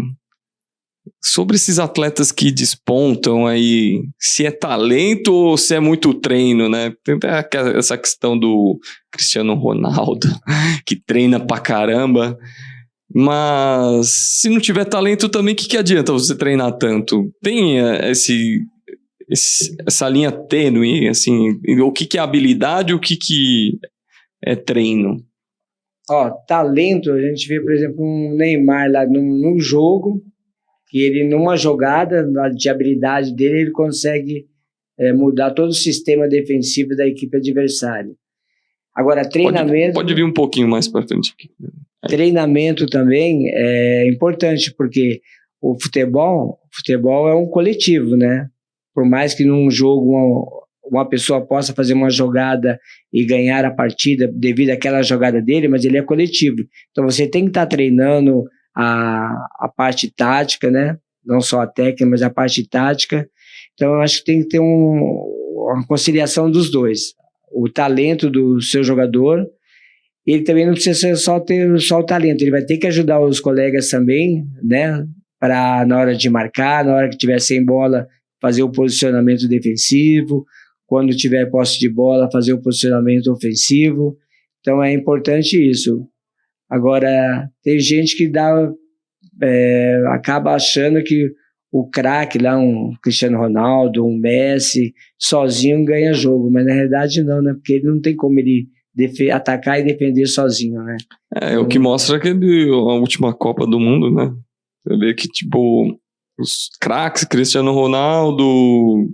sobre esses atletas que despontam aí, se é talento ou se é muito treino, né? Tem essa questão do Cristiano Ronaldo, que treina pra caramba, mas se não tiver talento também, o que adianta você treinar tanto? Tem essa linha tênue, assim, o que é habilidade e o que é treino? Ó, talento, a gente vê, por exemplo, um Neymar lá num jogo, que ele, numa jogada de habilidade dele, ele consegue mudar todo o sistema defensivo da equipe adversária. Agora, treinamento... Pode vir um pouquinho mais para frente aqui. Treinamento também é importante, porque o futebol é um coletivo, né? Por mais que num jogo uma pessoa possa fazer uma jogada e ganhar a partida devido àquela jogada dele, mas ele é coletivo. Então você tem que estar treinando a parte tática, né? Não só a técnica, mas a parte tática. Então eu acho que tem que ter uma conciliação dos dois. O talento do seu jogador, ele também não precisa ter só o talento, ele vai ter que ajudar os colegas também, né? Para na hora de marcar, na hora que tiver sem bola, fazer o posicionamento defensivo, quando tiver posse de bola, fazer o posicionamento ofensivo. Então é importante isso. Agora, tem gente que acaba achando que o craque lá, um Cristiano Ronaldo, um Messi, sozinho ganha jogo, mas na realidade não, né? Porque ele não tem como ele atacar e defender sozinho, né? O que mostra a última Copa do Mundo, né? Você vê que, tipo, os craques, Cristiano Ronaldo,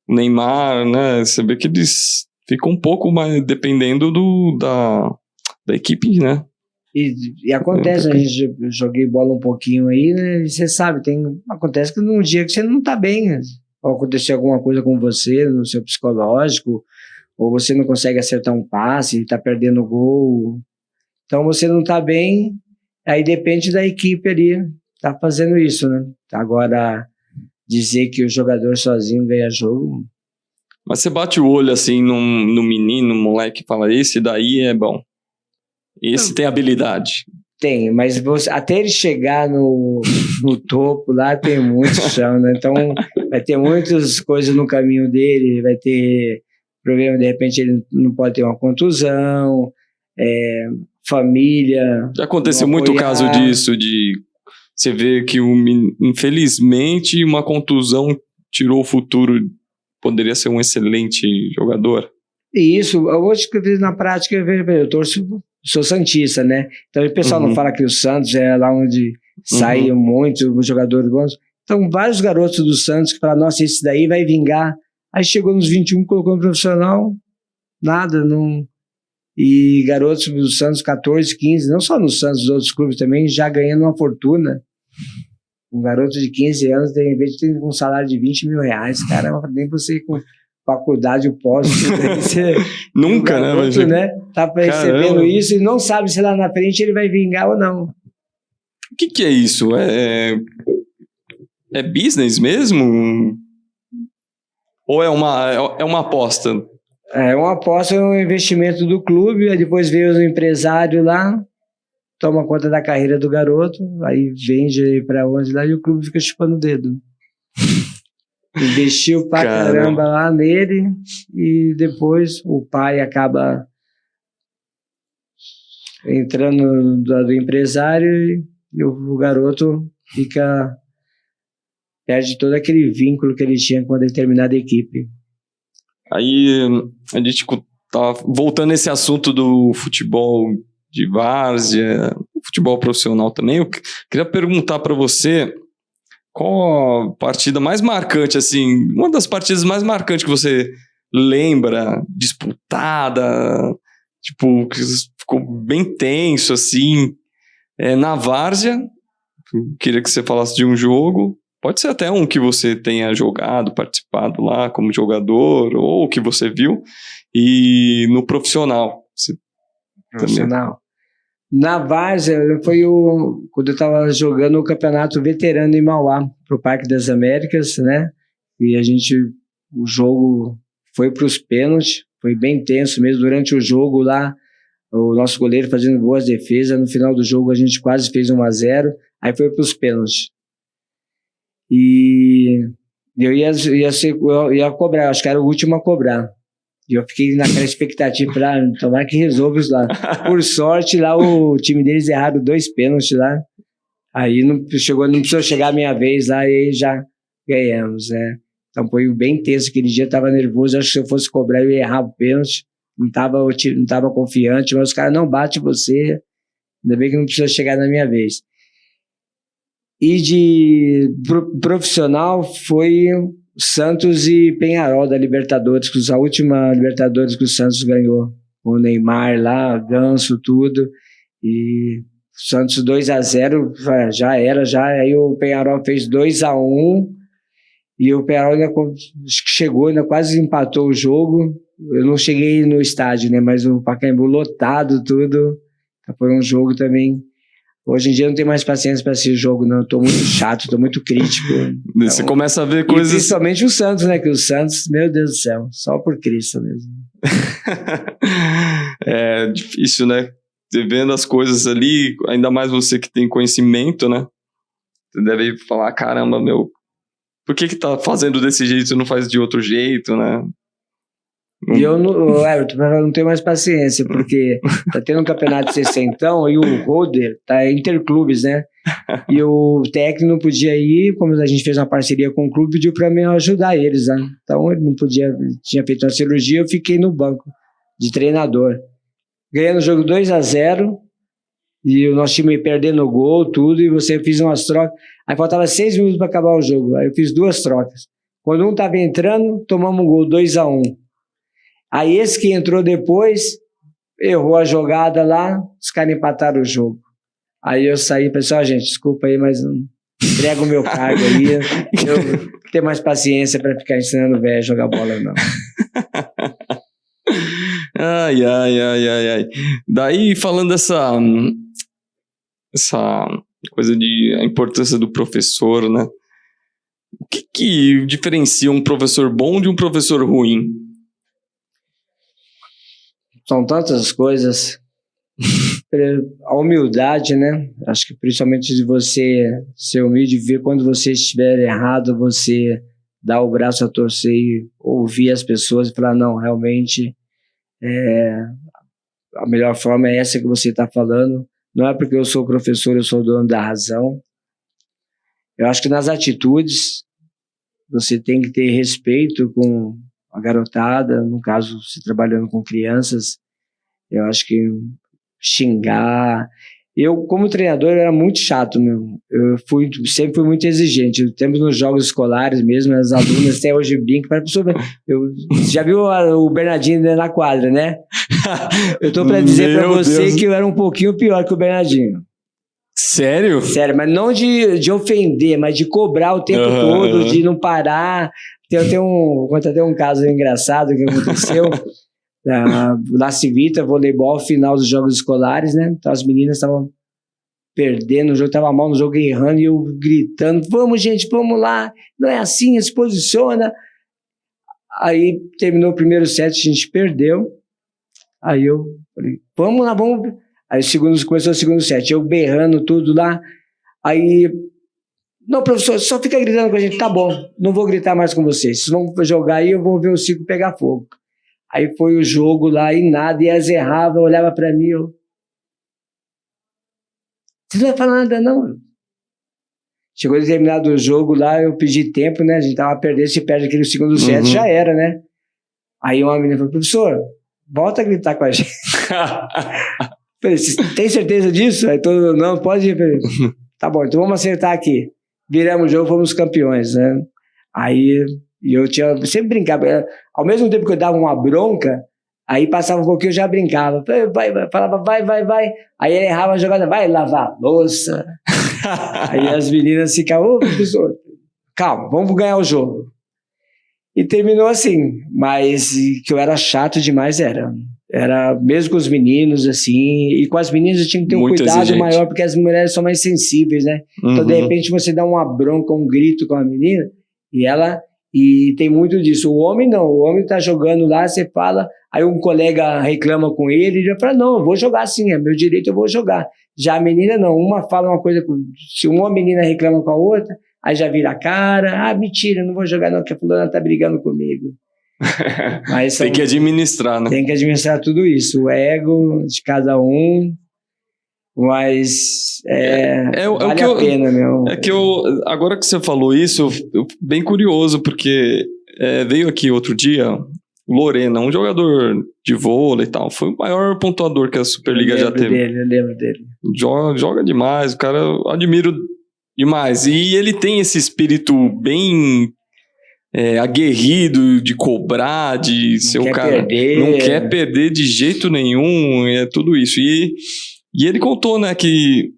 Neymar, né? Você vê que eles ficam um pouco mais dependendo da equipe, né? E acontece, a gente joguei bola um pouquinho aí, né? E você sabe, acontece que num dia que você não tá bem, né? Ou acontecer alguma coisa com você, no seu psicológico, ou você não consegue acertar um passe, tá perdendo o gol. Então você não tá bem, aí depende da equipe ali, tá fazendo isso, né? Agora, dizer que o jogador sozinho ganha jogo... Mas você bate o olho assim no menino, no moleque, e fala, esse daí é bom. Esse tem habilidade. Tem, mas até ele chegar no topo lá tem muito chão, né? Então vai ter muitas coisas no caminho dele, vai ter problema, de repente ele não pode ter uma contusão, família... Já aconteceu muito caso disso, de você ver que infelizmente uma contusão tirou o futuro, poderia ser um excelente jogador. E isso, hoje na prática eu torço, sou santista, né? Então o pessoal não fala que o Santos é lá onde saem muitos jogadores bons. Então vários garotos do Santos que falam, nossa, esse daí vai vingar. Aí chegou nos 21, colocou no profissional, nada, não... E garotos do Santos, 14, 15, não só no Santos, nos outros clubes também, já ganhando uma fortuna. Um garoto de 15 anos, de repente, tem um salário de 20 mil reais, cara, nem você com faculdade, o pós, nunca, garoto, né? Tá percebendo isso e não sabe se lá na frente ele vai vingar ou não. O que é isso? É business mesmo? Ou é uma aposta? É uma aposta, é um investimento do clube, aí depois veio o empresário lá, toma conta da carreira do garoto, aí vende para onde lá e o clube fica chupando o dedo. Investiu pra caramba lá nele e depois o pai acaba entrando do empresário e o garoto perde todo aquele vínculo que ele tinha com uma determinada equipe. Aí a gente tá voltando a esse assunto do futebol de várzea, futebol profissional também. Eu queria perguntar para você qual a partida mais marcante, assim, uma das partidas mais marcantes que você lembra, disputada, tipo, que ficou bem tenso, assim, na várzea. Queria que você falasse de um jogo. Pode ser até um que você tenha jogado, participado lá como jogador, ou que você viu, e no profissional. Profissional. Na várzea, foi quando eu estava jogando o campeonato veterano em Mauá, para o Parque das Américas, né? E o jogo foi para os pênaltis, foi bem tenso mesmo. Durante o jogo lá, o nosso goleiro fazendo boas defesas. No final do jogo, a gente quase fez 1-0, aí foi para os pênaltis. E eu ia cobrar, acho que era o último a cobrar. E eu fiquei naquela expectativa para tomar que resolva isso lá. Por sorte, lá o time deles erraram 2 pênaltis lá. Aí não precisou chegar a minha vez lá e aí já ganhamos, né? Então foi bem tenso aquele dia, tava nervoso, acho que se eu fosse cobrar eu ia errar o pênalti. Não tava confiante, mas os caras não batem você. Ainda bem que não precisou chegar na minha vez. E de profissional foi Santos e Peñarol da Libertadores, a última Libertadores que o Santos ganhou. Com o Neymar lá, Ganso, tudo. E o Santos 2-0, já era. Aí o Peñarol fez 2-1 e o Peñarol ainda chegou, ainda quase empatou o jogo. Eu não cheguei no estádio, né? Mas o Pacaembu lotado, tudo. Foi um jogo também. Hoje em dia eu não tenho mais paciência para esse jogo, não. Eu tô muito chato, tô muito crítico. Então, você começa a ver coisas... E principalmente o Santos, né? Que o Santos, meu Deus do céu, só por Cristo mesmo. É difícil, né? Você vendo as coisas ali, ainda mais você que tem conhecimento, né? Você deve falar, caramba, meu, por que tá fazendo desse jeito e não faz de outro jeito, né? E eu não tenho mais paciência, porque tá tendo um campeonato de 60 e o Roder tá interclubes, né? E o técnico não podia ir, como a gente fez uma parceria com o clube, pediu para mim ajudar eles, né? Então ele não podia, tinha feito uma cirurgia, eu fiquei no banco de treinador. Ganhando o jogo 2-0, e o nosso time perdendo o gol, tudo, e você fez umas trocas. Aí faltava 6 minutos para acabar o jogo, aí eu fiz 2 trocas. Quando um tava entrando, tomamos um gol, 2-1. Aí esse que entrou depois, errou a jogada lá, os caras empataram o jogo. Aí eu saí e falei, gente, desculpa aí, mas não entrega o meu cargo aí. Eu não tenho mais paciência para ficar ensinando o velho a jogar bola, não. Ai. Daí, falando dessa coisa de a importância do professor, né? O que diferencia um professor bom de um professor ruim? São tantas coisas. A humildade, né? Acho que principalmente de você ser humilde, ver quando você estiver errado, você dar o braço a torcer e ouvir as pessoas e falar, não, realmente a melhor forma é essa que você está falando. Não é porque eu sou professor, eu sou dono da razão. Eu acho que nas atitudes você tem que ter respeito com a garotada, no caso, se trabalhando com crianças. Eu acho que xingar... Eu, como treinador, era muito chato, meu. Eu sempre fui muito exigente. Temos nos jogos escolares mesmo, as alunas até hoje brincam. Já viu o Bernardinho na quadra, né? Eu tô para dizer para você Deus. Que eu era um pouquinho pior que o Bernardinho. Sério? Sério, mas não de ofender, mas de cobrar o tempo todo, de não parar. Vou contar até um caso engraçado que aconteceu. Na Civita, voleibol, final dos jogos escolares, né? Então as meninas estavam perdendo o jogo, estavam mal no jogo, errando, e eu gritando, vamos gente, vamos lá, não é assim, se posiciona. Aí terminou o primeiro set, a gente perdeu. Aí eu falei, vamos lá, vamos. Aí começou o segundo set, eu berrando tudo lá. Aí, não, professor, só fica gritando com a gente, tá bom, não vou gritar mais com vocês, vocês vão jogar aí, eu vou ver o ciclo pegar fogo. Aí foi o jogo lá e nada, e elas erravam, olhava pra mim, você não vai falar nada não. Chegou determinado o jogo lá, eu pedi tempo, né, a gente tava perdendo, se perde aquele segundo set, já era, né. Aí uma menina falou, professor, volta a gritar com a gente. Falei, tem certeza disso? Aí todo, não, pode ir. Falei, tá bom, então vamos acertar aqui. Viramos o jogo, fomos campeões, né. Aí... E eu sempre brincava. Ao mesmo tempo que eu dava uma bronca, aí passava um pouquinho, eu já brincava. Falava, vai. Aí ele errava a jogada, vai lavar a louça. Aí as meninas ficavam, ô professor, calma, vamos ganhar o jogo. E terminou assim, mas que eu era chato demais, era mesmo com os meninos, assim, e com as meninas eu tinha que ter um cuidado maior, porque as mulheres são mais sensíveis, né? Então, de repente, você dá uma bronca, um grito com a menina, e tem muito disso. O homem não, o homem tá jogando lá, você fala, aí um colega reclama com ele, e já fala, não, eu vou jogar sim, é meu direito, eu vou jogar. Já a menina não, uma fala uma coisa, se uma menina reclama com a outra, aí já vira a cara, mentira, não vou jogar não, porque a fulana tá brigando comigo. Mas Tem que administrar, né? Tem que administrar tudo isso, o ego de cada um, mas vale a pena, meu. É que agora que você falou isso, eu bem curioso, porque veio aqui outro dia o Lorena, um jogador de vôlei e tal, foi o maior pontuador que a Superliga já teve. Eu lembro dele. Joga demais, o cara eu admiro demais. E ele tem esse espírito bem aguerrido de cobrar, de ser o cara. Não quer perder de jeito nenhum, é tudo isso. E ele contou, né, que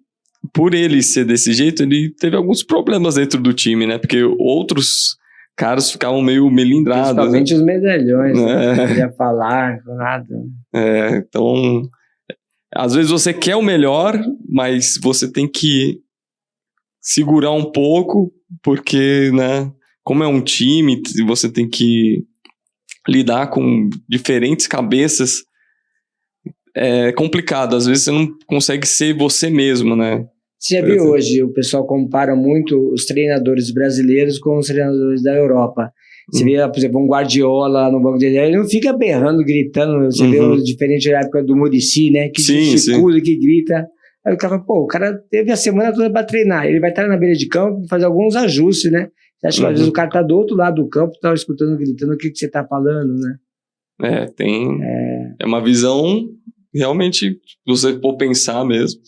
por ele ser desse jeito, ele teve alguns problemas dentro do time, né? Porque outros caras ficavam meio melindrados. Principalmente os medalhões, né? Não queria falar, nada. Então, às vezes você quer o melhor, mas você tem que segurar um pouco, porque, né, como é um time, você tem que lidar com diferentes cabeças. É complicado, às vezes você não consegue ser você mesmo, né? Você já viu hoje, o pessoal compara muito os treinadores brasileiros com os treinadores da Europa. Você vê, por exemplo, um Guardiola no banco dele, ele não fica berrando, gritando. Você vê o diferente da época do Muricy, né? Que gesticula, que grita. Aí o cara fala, o cara teve a semana toda para treinar. Ele vai estar na beira de campo, fazer alguns ajustes, né? Você acha que às vezes o cara tá do outro lado do campo, tá escutando, gritando o que você tá falando, né? É uma visão... Realmente, você for pensar mesmo.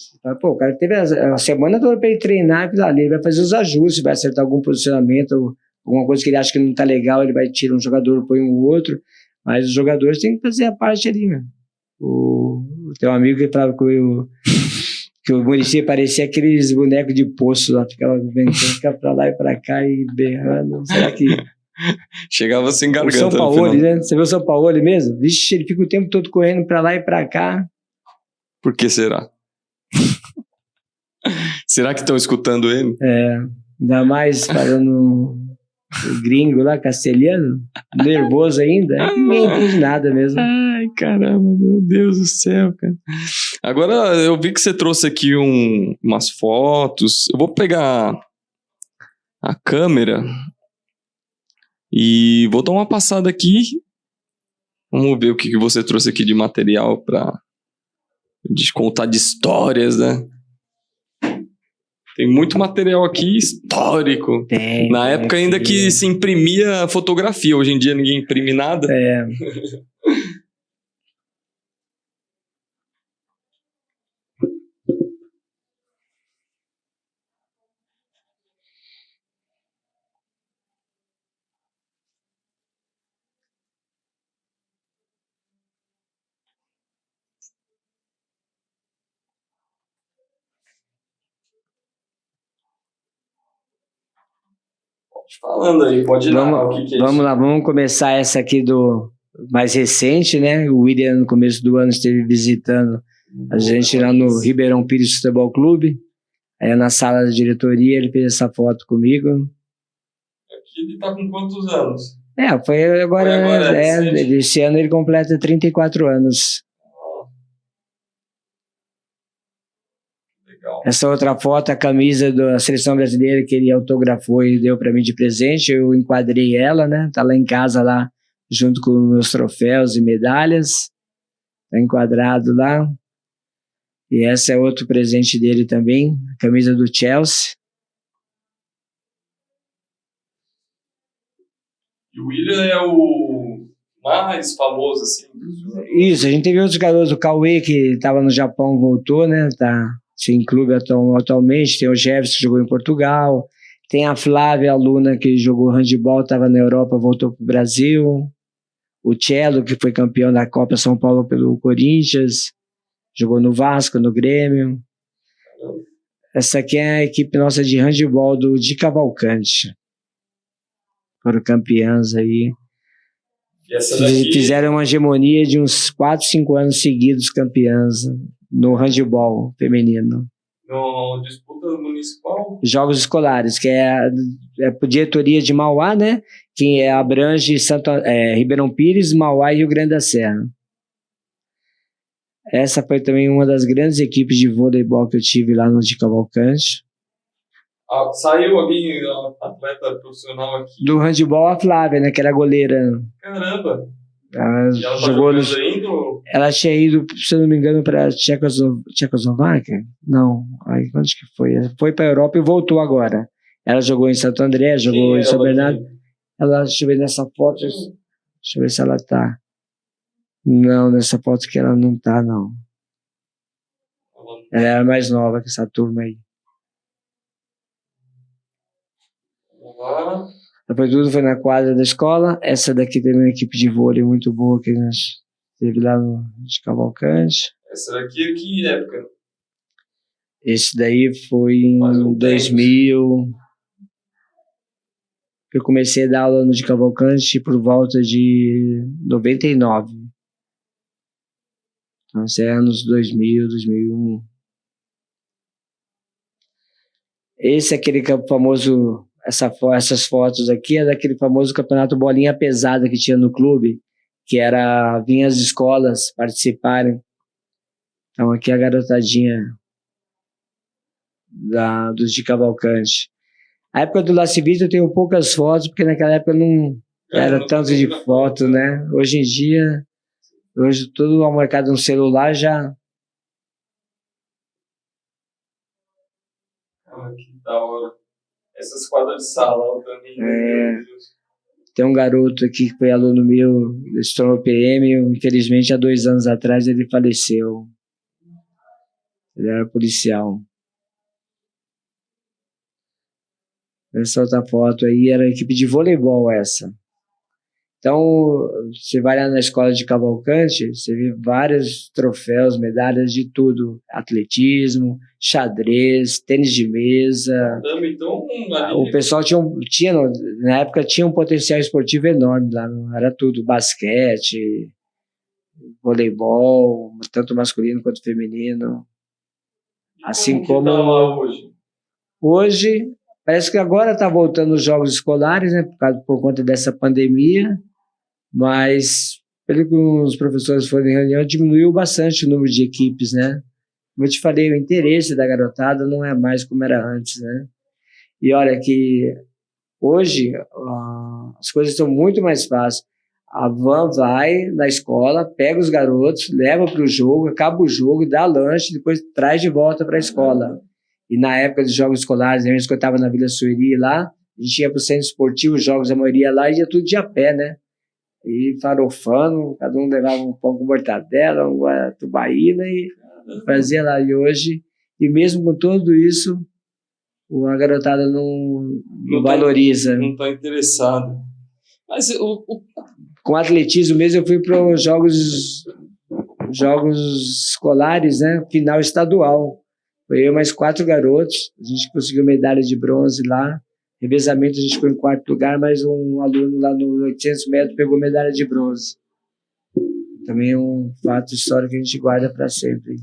O cara teve a semana toda para ele treinar, ali, ele vai fazer os ajustes, vai acertar algum posicionamento, alguma coisa que ele acha que não tá legal, ele vai tirar um jogador, põe um outro, mas os jogadores têm que fazer a parte ali, né? Tem um amigo que falava que o Muricy parecia aqueles bonecos de poço lá, ficava pra lá e pra cá e berrando. Será que... Chegava sem garganta. O São Paulo, né? Você viu o São Paulo mesmo? Vixe, ele fica o tempo todo correndo pra lá e pra cá. Por que será? Será que estão escutando ele? Ainda mais falando o gringo lá, castelhano, nervoso ainda. Ninguém entende nada mesmo. Ai, caramba, meu Deus do céu, cara. Agora, eu vi que você trouxe aqui umas fotos. Eu vou pegar a câmera e vou dar uma passada aqui. Vamos ver o que você trouxe aqui de material para contar de histórias, né? Tem muito material aqui histórico. Na época ainda que se imprimia fotografia. Hoje em dia ninguém imprime nada. Falando aí, pode ir lá. Vamos lá, vamos começar essa aqui do mais recente, né? O William, no começo do ano, esteve visitando a gente lá no Ribeirão Pires Futebol Clube. Aí na sala da diretoria ele fez essa foto comigo. Aqui ele tá com quantos anos? Foi agora esse ano ele completa 34 anos. Essa outra foto, a camisa da seleção brasileira que ele autografou e deu para mim de presente, eu enquadrei ela, né? Tá lá em casa, lá, junto com meus troféus e medalhas. Tá enquadrado lá. E essa é outro presente dele também, a camisa do Chelsea. E o William é o mais famoso, assim? Isso, a gente teve outros garotos, o Cauê, que estava no Japão, voltou, né? Tá em clube atualmente, tem o Jefferson que jogou em Portugal, tem a Flávia, aluna que jogou handebol, estava na Europa, voltou para o Brasil, o Cello, que foi campeão da Copa São Paulo pelo Corinthians, jogou no Vasco, no Grêmio. Essa aqui é a equipe nossa de handebol de Cavalcante, foram campeãs aí. E essa daqui... Fizeram uma hegemonia de uns 4, 5 anos seguidos campeãs no handebol feminino. No disputa municipal? Jogos escolares, que é a diretoria de Mauá, né? Que abrange Ribeirão Pires, Mauá e Rio Grande da Serra. Essa foi também uma das grandes equipes de voleibol que eu tive lá no de Cavalcante. Saiu alguém atleta profissional aqui. Do handebol, a Flávia, né? Que era goleira. Caramba! Ela E ela tá jogou jogando ainda? Ou... Ela tinha ido, se eu não me engano, para Tchecoslováquia? Não. Aí, onde que foi? Ela foi para a Europa e voltou agora. Ela jogou em Santo André, jogou Quem em São ela Bernardo. aqui? Ela, deixa eu ver nessa foto. Deixa eu ver se ela tá. Não, nessa foto que ela não tá, não. Ela era mais nova que essa turma aí. Vamos lá. Depois tudo foi na quadra da escola. Essa daqui também é uma equipe de vôlei muito boa que nós teve lá no de Cavalcante. Essa daqui é que época? Esse daí foi em Faz um 2000. Eu comecei a dar aula no de Cavalcante por volta de 99. Então, isso é anos 2000, 2001. Esse é aquele famoso... essas fotos aqui é daquele famoso campeonato bolinha pesada que tinha no clube, que era vinha as escolas participarem. Então aqui a garotadinha dos de Cavalcante. A época do La Civita eu tenho poucas fotos, porque naquela época não era tanto de foto, né? Hoje em dia, tudo ao mercado no celular já... Ah, que da hora. Essas quadras de salão também. Meu Deus. Tem um garoto aqui que foi aluno meu, se tornou PM, infelizmente há 2 anos atrás ele faleceu. Ele era policial. Essa outra foto aí era a equipe de voleibol essa. Então, você vai lá na escola de Cavalcante, você vê vários troféus, medalhas de tudo. Atletismo, xadrez, tênis de mesa. Então, o pessoal tinha, na época, tinha um potencial esportivo enorme lá. Era tudo, basquete, voleibol, tanto masculino quanto feminino. Assim como... tá lá hoje? Hoje, parece que agora está voltando os jogos escolares, né, por conta dessa pandemia, mas, pelo que os professores foram em reunião, diminuiu bastante o número de equipes, né? Como eu te falei, o interesse da garotada não é mais como era antes, né? E olha que hoje as coisas estão muito mais fáceis. A van vai na escola, pega os garotos, leva para o jogo, acaba o jogo, dá lanche, depois traz de volta para a escola. E na época dos jogos escolares, a gente que eu estava na Vila Sueri lá, a gente ia para o centro esportivo, os jogos, a maioria lá, e ia tudo de a pé, né? E farofando, cada um levava um pão com mortadela, uma tubaína e fazia lá. E hoje, e mesmo com tudo isso, a garotada não valoriza. Não está interessada. Mas com atletismo mesmo, eu fui para os jogos escolares, né? Final estadual. Foi eu mais 4 garotos, a gente conseguiu medalha de bronze lá, revezamento a gente ficou em 4º lugar, mas um aluno lá no 800 metros pegou medalha de bronze. Também é um fato histórico que a gente guarda para sempre. O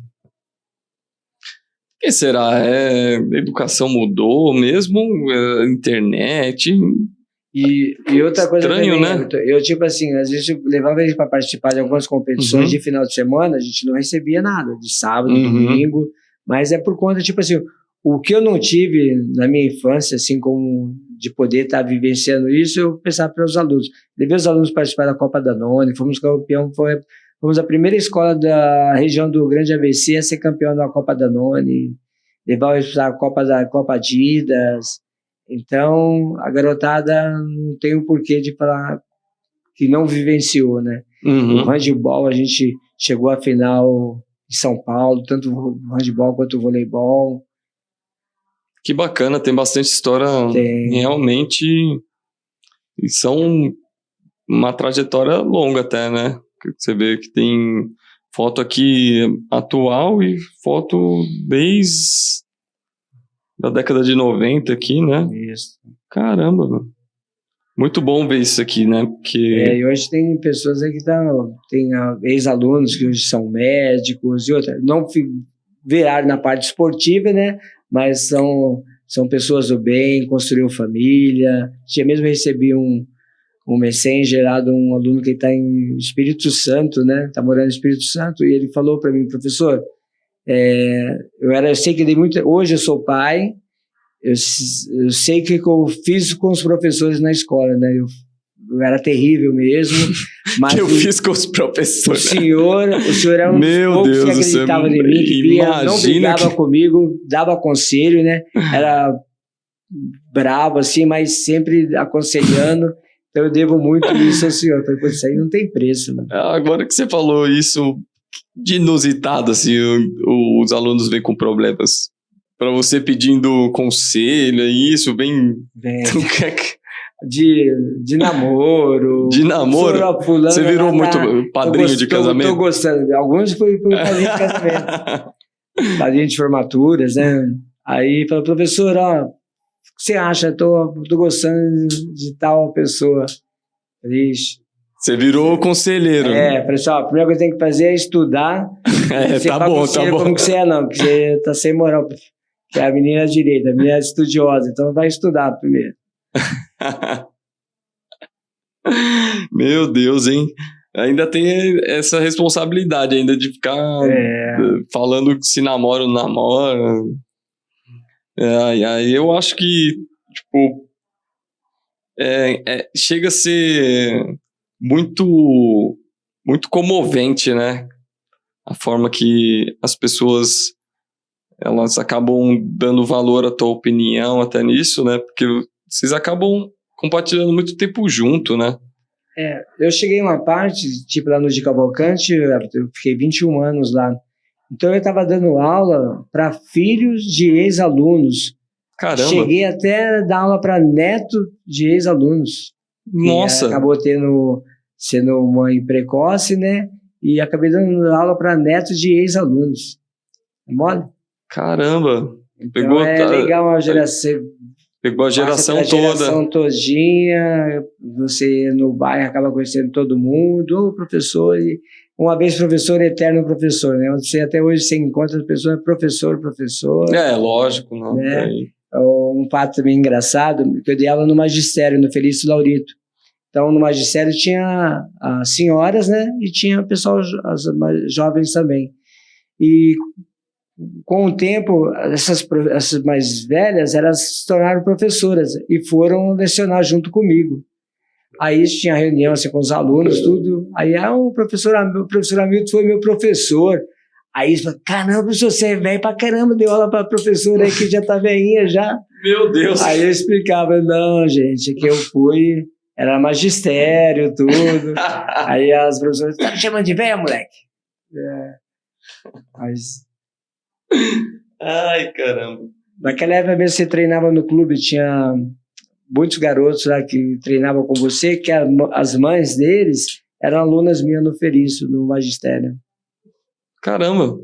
que será? A educação mudou mesmo? A internet? E outra coisa estranho, também, né? Eu tipo assim, às vezes eu levava eles para participar de algumas competições de final de semana, a gente não recebia nada, de sábado, domingo, mas é por conta, tipo assim, o que eu não tive na minha infância, assim, como de poder estar vivenciando isso, eu pensava para os alunos. Levei os alunos participar da Copa Danone, fomos campeão, fomos a primeira escola da região do Grande ABC a ser campeão da Copa Danone, levar eles para a Copa Adidas. Então, a garotada não tem o porquê de falar que não vivenciou, né? O handebol, a gente chegou à final em São Paulo, tanto o handebol quanto o voleibol. Que bacana, tem bastante história. Realmente, e são uma trajetória longa até, né? Você vê que tem foto aqui atual e foto desde da década de 90 aqui, né? Isso. Caramba, mano. Muito bom ver isso aqui, né? Porque... e hoje tem pessoas aí que tem ex-alunos que hoje são médicos e outras. Não viraram na parte esportiva, né? Mas são pessoas do bem, construíram família. Eu mesmo recebi um messenger lá de um aluno que está em Espírito Santo, né? Está morando em Espírito Santo, e ele falou para mim, professor, eu sei que dei muito. Hoje eu sou pai, eu sei que eu fiz com os professores na escola, né? Eu era terrível mesmo, mas que eu fiz com os professores. O senhor era um dos poucos que acreditava em mim, que não brigava comigo, dava conselho, né? Era bravo assim, mas sempre aconselhando. Então eu devo muito isso ao senhor. Isso aí não tem preço, né? Agora que você falou isso de inusitado, assim, os alunos vêm com problemas para você pedindo conselho, isso, vem... De namoro. De namoro? Você virou muito padrinho de casamento? Tô gostando. Alguns foi padrinho de casamento. Padrinho de formaturas, né? Aí falou, professor, ó, o que você acha? Tô gostando de tal pessoa. Ixi. Você virou conselheiro. Falei assim, ó, a primeira coisa que tem que fazer é estudar. Tá bom. Como que você é, não? Porque você tá sem moral. Que a menina é direita, a menina é estudiosa, então vai estudar primeiro. Meu Deus, hein? Ainda tem essa responsabilidade ainda de ficar falando se namora ou não namora. Aí eu acho que, tipo, chega a ser muito, muito comovente, né? A forma que as pessoas elas acabam dando valor à tua opinião até nisso, né? Porque vocês acabam compartilhando muito tempo junto, né? Eu cheguei em uma parte, tipo lá no de Cavalcante, eu fiquei 21 anos lá. Então eu estava dando aula para filhos de ex-alunos. Caramba! Cheguei até a dar aula para neto de ex-alunos. Nossa! Acabou sendo mãe precoce, né? E acabei dando aula para neto de ex-alunos. É mole? Caramba! Então legal a geração. Pegou a geração toda. Geração todinha, você no bairro acaba conhecendo todo mundo, ou professor, e uma vez professor, eterno professor, né? Onde você até hoje você encontra as pessoas, professor. Lógico, não. Né? Um fato também engraçado, que eu dei aula no magistério, no Felício Laurito. Então, no magistério tinha as senhoras, né? E tinha o pessoal, as jovens também. E com o tempo, essas mais velhas, elas se tornaram professoras e foram lecionar junto comigo. Aí tinha reunião assim, com os alunos, tudo. Aí o professor Hamilton foi meu professor. Aí eles falaram, caramba, professor, você é velho pra caramba, deu aula pra professora aí que já tá velhinha já. Meu Deus! Aí eu explicava, não, gente, que eu fui, era magistério, tudo. Aí as professoras, tá me chamando de velha, moleque? Mas... Ai, caramba. Naquela época mesmo você treinava no clube, tinha muitos garotos lá que treinavam com você, que as mães deles eram alunas minhas no Felício, no magistério. Caramba!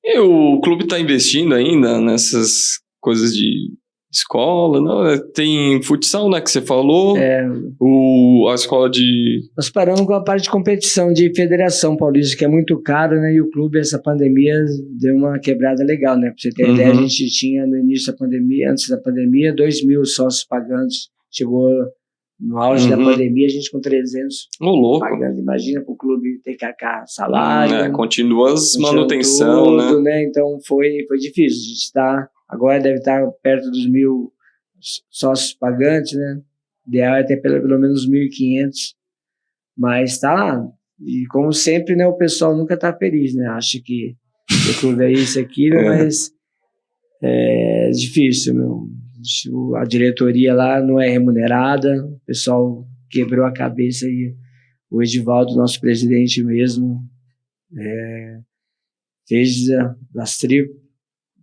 E o clube está investindo ainda nessas coisas de escola, não? Tem futsal, né, que você falou. A escola de... Nós paramos com a parte de competição de Federação Paulista, que é muito caro, né, e o clube, essa pandemia, deu uma quebrada legal, né, pra você ter ideia, a gente tinha no início da pandemia, antes da pandemia, 2.000 sócios pagantes, chegou no auge da pandemia, a gente com 300 pagando, imagina pro clube ter que arcar salário. Continua as manutenção, tudo, né, então foi difícil, a gente está... Agora deve estar perto dos 1.000 sócios pagantes, né? Ideal é ter pelo menos 1.500. Mas está lá. E como sempre, né, o pessoal nunca está feliz, né? Acha que o clube é isso, aquilo, mas é difícil, meu. A diretoria lá não é remunerada, o pessoal quebrou a cabeça e o Edivaldo, nosso presidente mesmo, fez das tripas,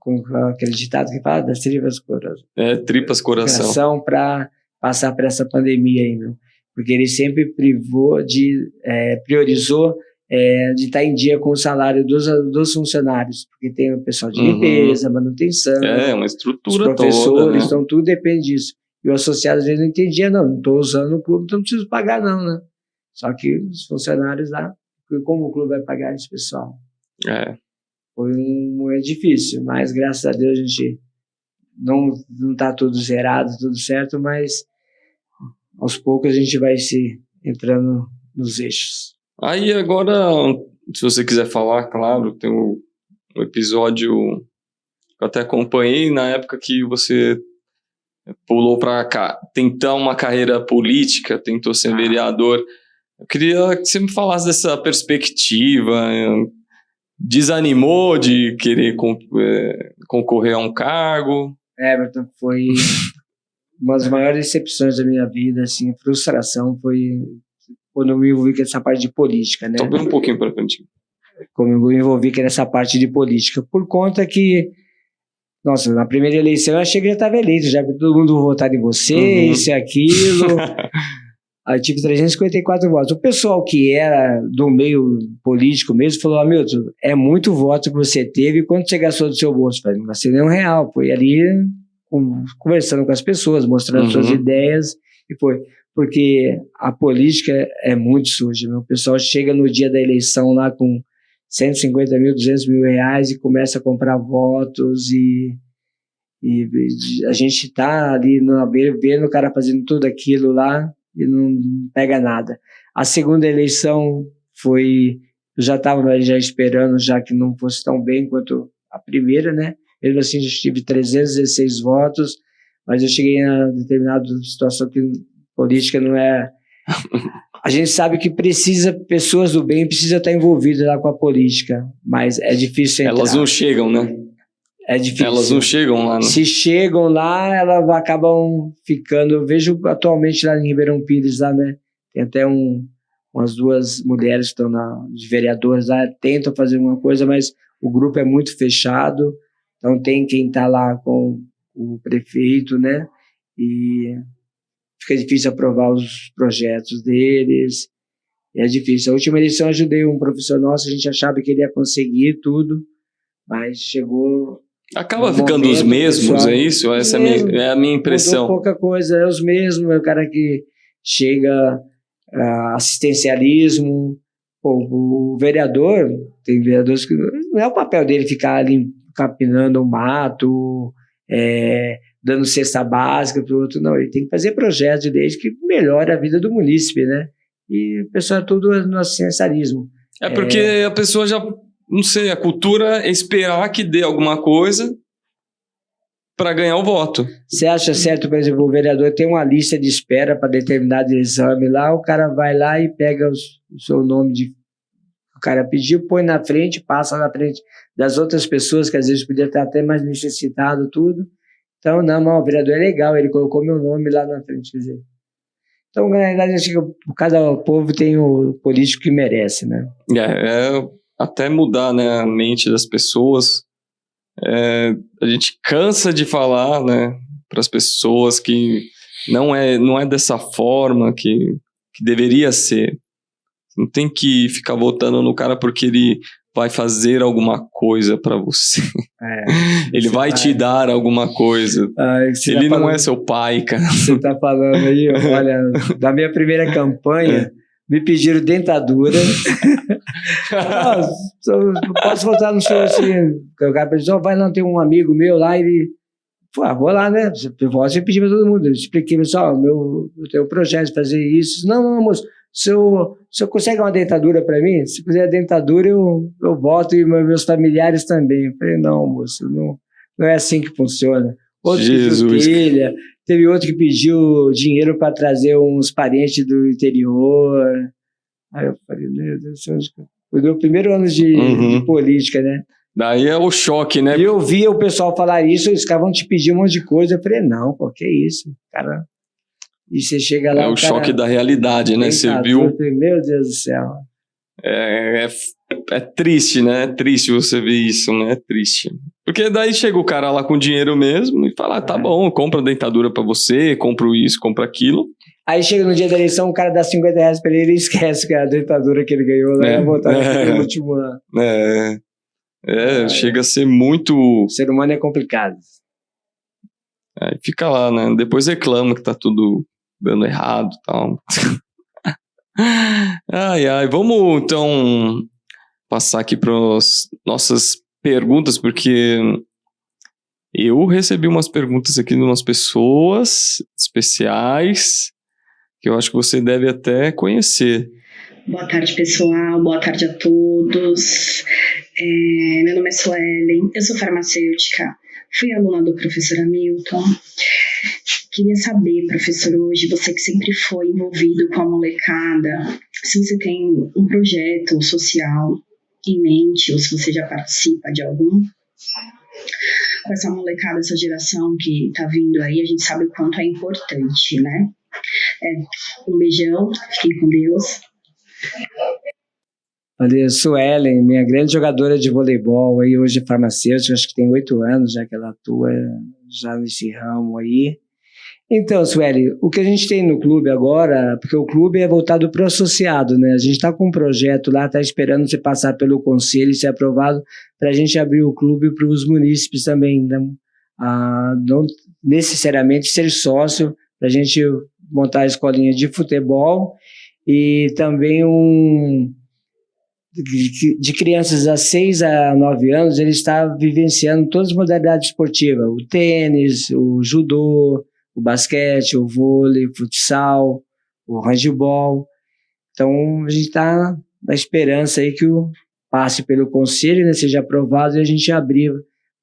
com aquele ditado que fala das tripas coração. Tripas coração. Para passar por essa pandemia aí, meu. Porque ele sempre priorizou de estar em dia com o salário dos funcionários, porque tem o pessoal de limpeza, manutenção, uma estrutura os professores, toda, né? Então tudo depende disso. E o associado às vezes não entendia, não estou usando o clube, então não preciso pagar não, né? Só que os funcionários lá, como o clube vai pagar esse pessoal? Foi um momento difícil, mas graças a Deus a gente não está tudo zerado, tudo certo, mas aos poucos a gente vai se entrando nos eixos. Aí agora, se você quiser falar, claro, tem um episódio Eu até acompanhei na época que você pulou para tentar uma carreira política, tentou ser vereador. Eu queria que você me falasse dessa perspectiva. Desanimou de querer concorrer a um cargo? Everton, foi uma das maiores decepções da minha vida, assim, frustração foi quando eu me envolvi com essa parte de política, né? Talvez um pouquinho para frente. Como eu me envolvi com essa parte de política, por conta que, nossa, na primeira eleição eu achei que já estava eleito, já que todo mundo votar em você, isso e aquilo. Aí tive 354 votos. O pessoal que era do meio político mesmo falou: Hamilton, é muito voto que você teve, e quanto você gastou do seu bolso? Eu falei, não gastei nem R$1. Foi ali conversando com as pessoas, mostrando suas ideias, e foi. Porque a política é muito suja, meu. O pessoal chega no dia da eleição lá com 150 mil, 200 mil reais e começa a comprar votos e a gente está ali na beira, vendo o cara fazendo tudo aquilo lá e não pega nada. A segunda eleição foi, eu já estava já esperando já que não fosse tão bem quanto a primeira, né? Mesmo assim, eu tive 316 votos, mas eu cheguei a determinada situação que política não é... A gente sabe que precisa, pessoas do bem precisam estar envolvidas lá com a política, mas é difícil entrar. Elas não chegam, né? É difícil. Elas não chegam lá, né? Se chegam lá, elas acabam ficando... Eu vejo atualmente lá em Ribeirão Pires, lá, né? Tem até umas 2 mulheres que estão de vereadoras lá, tentam fazer uma coisa, mas o grupo é muito fechado, então tem quem está lá com o prefeito, né? E fica difícil aprovar os projetos deles, é difícil. A última eleição eu ajudei um professor nosso, a gente achava que ele ia conseguir tudo, mas chegou... Acaba ficando os mesmos, pessoal, é isso? Essa é a minha impressão. Mudou pouca coisa, é os mesmos, é o cara que chega assistencialismo, o vereador, tem vereadores que não é o papel dele ficar ali capinando o mato, dando cesta básica para o outro, não, ele tem que fazer projetos de lei que melhore a vida do munícipe, né? E o pessoal é tudo no assistencialismo. É porque a pessoa já, não sei, a cultura é esperar que dê alguma coisa para ganhar o voto. Você acha certo, por exemplo, o vereador tem uma lista de espera para determinado exame lá, o cara vai lá e pega o seu nome o cara pediu, põe na frente, passa na frente das outras pessoas que às vezes podia estar até mais necessitado, tudo. Então, não, o vereador é legal, ele colocou meu nome lá na frente, quer dizer. Então, na realidade, acho que cada povo tem o político que merece, né? Até mudar, né, a mente das pessoas. A gente cansa de falar, né, para as pessoas que não é dessa forma que deveria ser. Não tem que ficar votando no cara porque ele vai fazer alguma coisa para você. Ele vai te dar alguma coisa. Ele não é seu pai, cara. Você tá falando aí, olha, da minha primeira campanha, me pediram dentadura. Não posso votar no senhor assim. O cara pensou, vai lá, tem um amigo meu lá, ele... vou lá, né? Você pedir para todo mundo. Eu expliquei, pessoal, eu tenho um projeto de fazer isso. Não, moço, o senhor consegue uma dentadura para mim? Se quiser a dentadura, eu voto e meus familiares também. Eu falei, não, moço, não é assim que funciona. Outro Jesus. que filha, teve outro que pediu dinheiro para trazer uns parentes do interior. Aí eu falei, meu Deus do céu, foi o primeiro ano de política, né? Daí é o choque, né? E eu via o pessoal falar isso, eles ficavam te pedindo um monte de coisa. Eu falei, não, pô, que isso, cara. E você chega lá... É o choque da realidade, né? Você viu... Meu Deus do céu. É triste, né? É triste você ver isso, né? É triste. Porque daí chega o cara lá com dinheiro mesmo e fala, tá bom, compra dentadura pra você, compro isso, compra aquilo. Aí chega no dia da eleição, o cara dá 50 reais pra ele e esquece que é a dentadura que ele ganhou lá e votar no último ano. Chega a ser muito... O ser humano é complicado. Aí fica lá, né? Depois reclama que tá tudo dando errado e tal. Vamos então passar aqui para as nossas perguntas, porque eu recebi umas perguntas aqui de umas pessoas especiais que eu acho que você deve até conhecer. Boa tarde, pessoal. Boa tarde a todos. Meu nome é Suelen, eu sou farmacêutica, fui aluna do professor Hamilton. Queria saber, professor, hoje, você que sempre foi envolvido com a molecada, se você tem um projeto social em mente, ou se você já participa de algum, com essa molecada, essa geração que tá vindo aí, a gente sabe o quanto é importante, né? Um beijão, fiquem com Deus. Valeu, Suelen, minha grande jogadora de voleibol, aí hoje é farmacêutica, acho que tem 8 anos já que ela atua já nesse ramo aí. Então, Sueli, o que a gente tem no clube agora, porque o clube é voltado para o associado, né? A gente está com um projeto lá, está esperando você passar pelo conselho e ser aprovado para a gente abrir o clube para os munícipes também, não necessariamente ser sócio, para a gente montar a escolinha de futebol e também de crianças a 6 a 9 anos, ele está vivenciando todas as modalidades esportivas, o tênis, o judô, o basquete, o vôlei, o futsal, o handebol. Então, a gente está na esperança aí que passe pelo conselho, né, seja aprovado e a gente abrir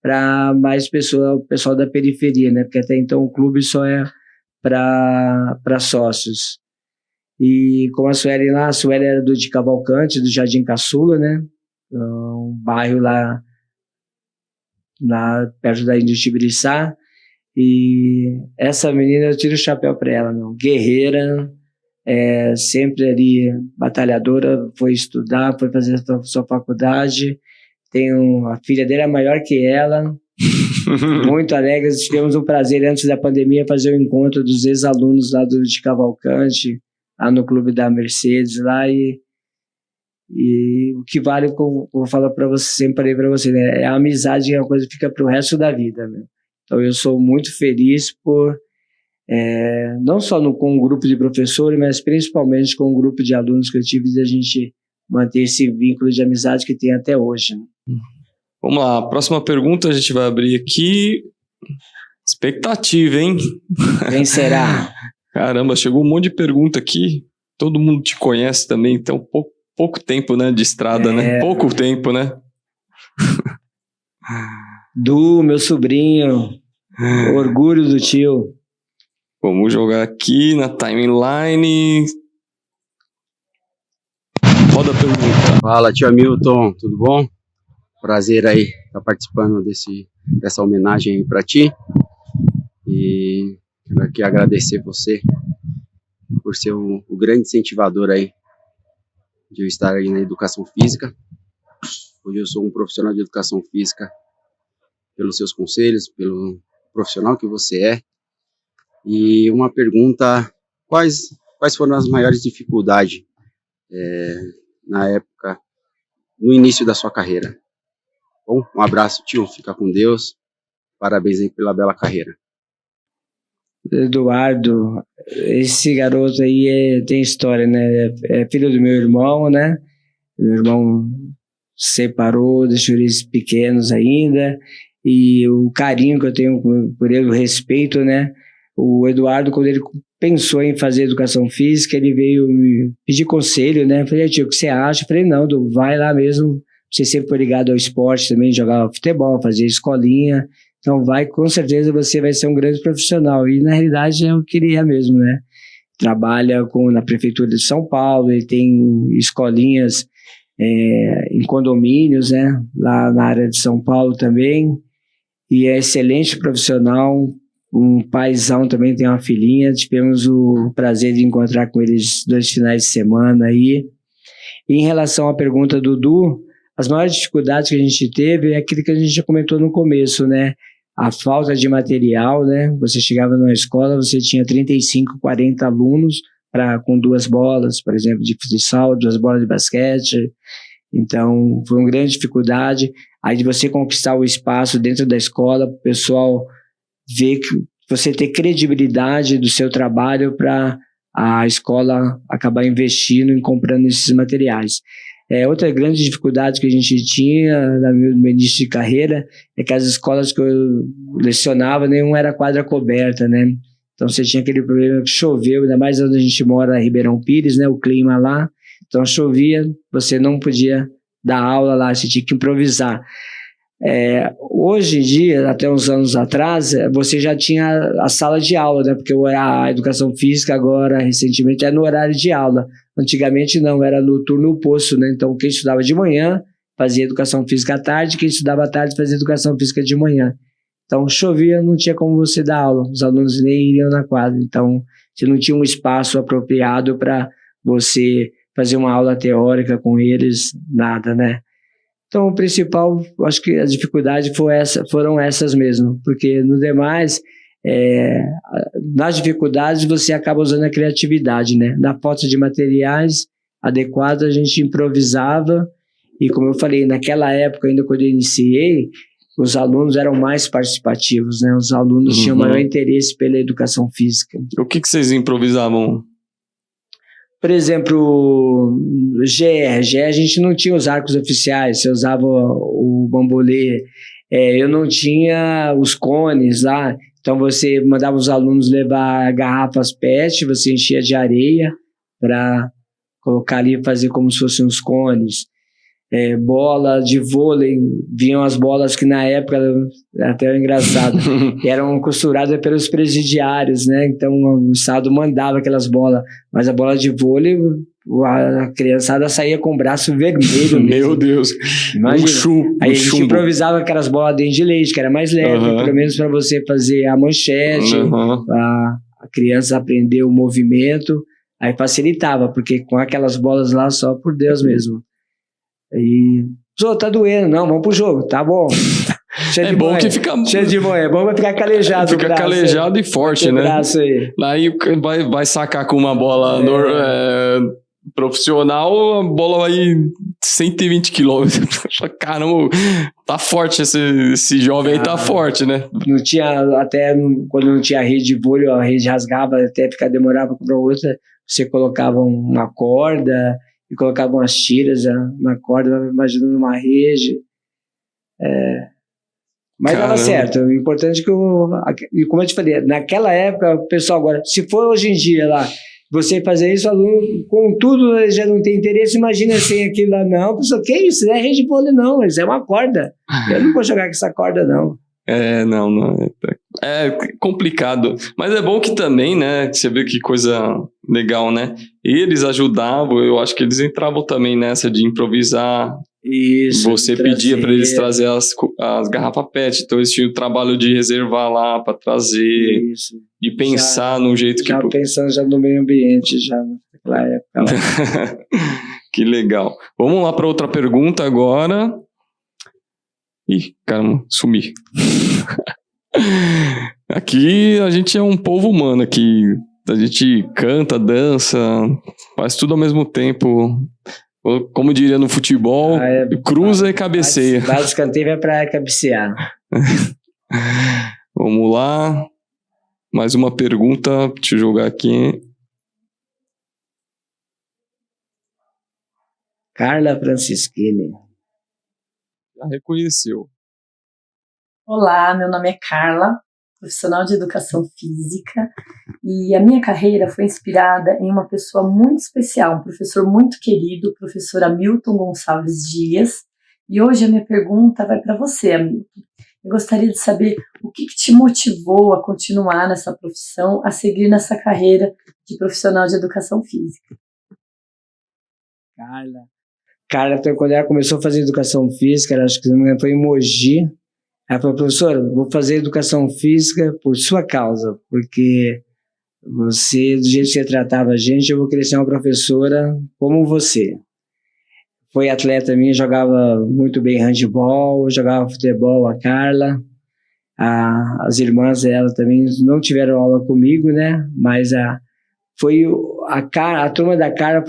para mais pessoas, o pessoal da periferia, né, porque até então o clube só é para sócios. E como a Sueli era de Cavalcante, do Jardim Caçula, né, um bairro lá perto da Índia de Tibiriçá. E essa menina, eu tiro o chapéu para ela, guerreira, sempre ali batalhadora, foi estudar, foi fazer a sua faculdade. A filha dele é maior que ela, muito alegre. Tivemos o prazer, antes da pandemia, fazer o encontro dos ex-alunos lá de Cavalcante, lá no clube da Mercedes, lá, e o que vale, como eu vou falar para você, sempre falei para você, né, é a amizade, é uma coisa que fica pro resto da vida, né? Então eu sou muito feliz por, não só com um grupo de professores, mas principalmente com um grupo de alunos que eu tive, de a gente manter esse vínculo de amizade que tem até hoje, né? Vamos lá, próxima pergunta a gente vai abrir aqui. Expectativa, hein? Quem será? Caramba, chegou um monte de pergunta aqui. Todo mundo te conhece também, então pouco tempo, né, de estrada, né? Pouco tempo, né? Meu sobrinho, orgulho do tio. Vamos jogar aqui na timeline. Roda a pergunta. Fala, tio Hamilton, tudo bom? Prazer aí estar participando dessa homenagem aí pra ti. E quero aqui agradecer você por ser o grande incentivador aí de eu estar aí na educação física. Hoje eu sou um profissional de educação física pelos seus conselhos, pelo profissional que você é. E uma pergunta, quais foram as maiores dificuldades na época, no início da sua carreira? Bom, um abraço, tio, fica com Deus, parabéns aí pela bela carreira. Eduardo, esse garoto aí tem história, né? É filho do meu irmão, né? Meu irmão separou, deixou eles pequenos ainda, e o carinho que eu tenho por ele, o respeito, né? O Eduardo, quando ele pensou em fazer educação física, ele veio me pedir conselho, né? Falei, tio, o que você acha? Eu falei, não, vai lá mesmo. Você sempre foi ligado ao esporte também, jogava futebol, fazia escolinha. Então com certeza você vai ser um grande profissional. E na realidade é o que ele é mesmo, né? Trabalha na prefeitura de São Paulo, ele tem escolinhas em condomínios, né? Lá na área de São Paulo também. E é excelente profissional, um paizão também, tem uma filhinha. Tivemos o prazer de encontrar com eles 2 finais de semana aí. E em relação à pergunta do Dudu, as maiores dificuldades que a gente teve é aquilo que a gente já comentou no começo, né? A falta de material, né? Você chegava numa escola, você tinha 35, 40 alunos com 2 bolas, por exemplo, de futsal, 2 bolas de basquete. Então, foi uma grande dificuldade. Aí de você conquistar o espaço dentro da escola, o pessoal ver que você ter credibilidade do seu trabalho para a escola acabar investindo em comprando esses materiais. Outra grande dificuldade que a gente tinha no início de carreira é que as escolas que eu lecionava, nenhuma era quadra coberta, né? Então você tinha aquele problema que choveu, ainda mais onde a gente mora, Ribeirão Pires, né? O clima lá. Então chovia, você não podia dar aula lá, você tinha que improvisar. Hoje em dia, até uns anos atrás, você já tinha a sala de aula, né? Porque a educação física agora, recentemente, é no horário de aula. Antigamente não, era no turno oposto, né? Então quem estudava de manhã fazia educação física à tarde, quem estudava à tarde fazia educação física de manhã. Então chovia, não tinha como você dar aula, os alunos nem iriam na quadra, então você não tinha um espaço apropriado para você fazer uma aula teórica com eles, nada, né? Então, o principal, acho que as dificuldades foram essas mesmo, porque no demais, nas dificuldades você acaba usando a criatividade, né? Na falta de materiais adequados, a gente improvisava, e como eu falei, naquela época, ainda quando eu iniciei, os alunos eram mais participativos, né? Os alunos tinham maior interesse pela educação física. O que vocês improvisavam? Por exemplo, GE a gente não tinha os arcos oficiais, você usava o bambolê, eu não tinha os cones lá, então você mandava os alunos levar garrafas PET, você enchia de areia para colocar ali e fazer como se fossem os cones. Bola de vôlei, vinham as bolas que na época, até engraçado, eram costuradas pelos presidiários, né? Então o Estado mandava aquelas bolas, mas a bola de vôlei, a criançada saía com o braço vermelho. Meu Deus, imagina. Aí a gente improvisava aquelas bolas dentro de leite, que era mais leve, pelo menos para você fazer a manchete, a criança aprender o movimento, aí facilitava, porque com aquelas bolas lá, só por Deus mesmo. E, tá doendo, não, vamos pro jogo, tá bom. É bom que fica... Cheio de manhã, é bom vai ficar calejado. Fica calejado e forte, né? Aí vai sacar com uma bola profissional, a bola vai 120 km. Caramba, tá forte esse jovem aí, tá forte, né? Não tinha, até quando não tinha rede de vôlei, a rede rasgava, até demorava para outra, você colocava uma corda e colocava umas tiras na corda, imaginando uma rede. Mas dava certo. O importante é que como eu te falei, naquela época, o pessoal agora, se for hoje em dia lá, você fazer isso, o aluno, com tudo, ele já não tem interesse, imagina sem aquilo lá, não, pessoal, que isso? Não é rede de vôlei, não, isso é uma corda. Eu não vou jogar com essa corda, não. Não. É complicado. Mas é bom que também, né? Você vê que coisa legal, né? Eles ajudavam, eu acho que eles entravam também nessa de improvisar. Isso. Você pedia para eles trazer as garrafas PET, então eles tinham o trabalho de reservar lá para trazer, de pensar no jeito que... Pensando já no meio ambiente, já naquela época lá. Que legal. Vamos lá para outra pergunta agora. Ih, caramba, sumi. Aqui a gente é um povo humano aqui. A gente canta, dança, faz tudo ao mesmo tempo. Como diria no futebol, cruza e cabeceia. Bate escanteio vai pra cabecear. Vamos lá. Mais uma pergunta, deixa eu jogar aqui. Carla Francischini. Já reconheceu. Olá, meu nome é Carla, profissional de educação física, e a minha carreira foi inspirada em uma pessoa muito especial, um professor muito querido, o professor Hamilton Gonçalves Dias, e hoje a minha pergunta vai para você, Hamilton. Eu gostaria de saber o que te motivou a continuar nessa profissão, a seguir nessa carreira de profissional de educação física. Carla, quando ela começou a fazer educação física, acho que foi em Mogi, ela falou, professor, vou fazer educação física por sua causa, porque você, do jeito que você tratava a gente, eu vou querer ser uma professora como você. Foi atleta minha, jogava muito bem handebol, jogava futebol, a Carla. As irmãs dela também não tiveram aula comigo, né? Mas a turma da Carla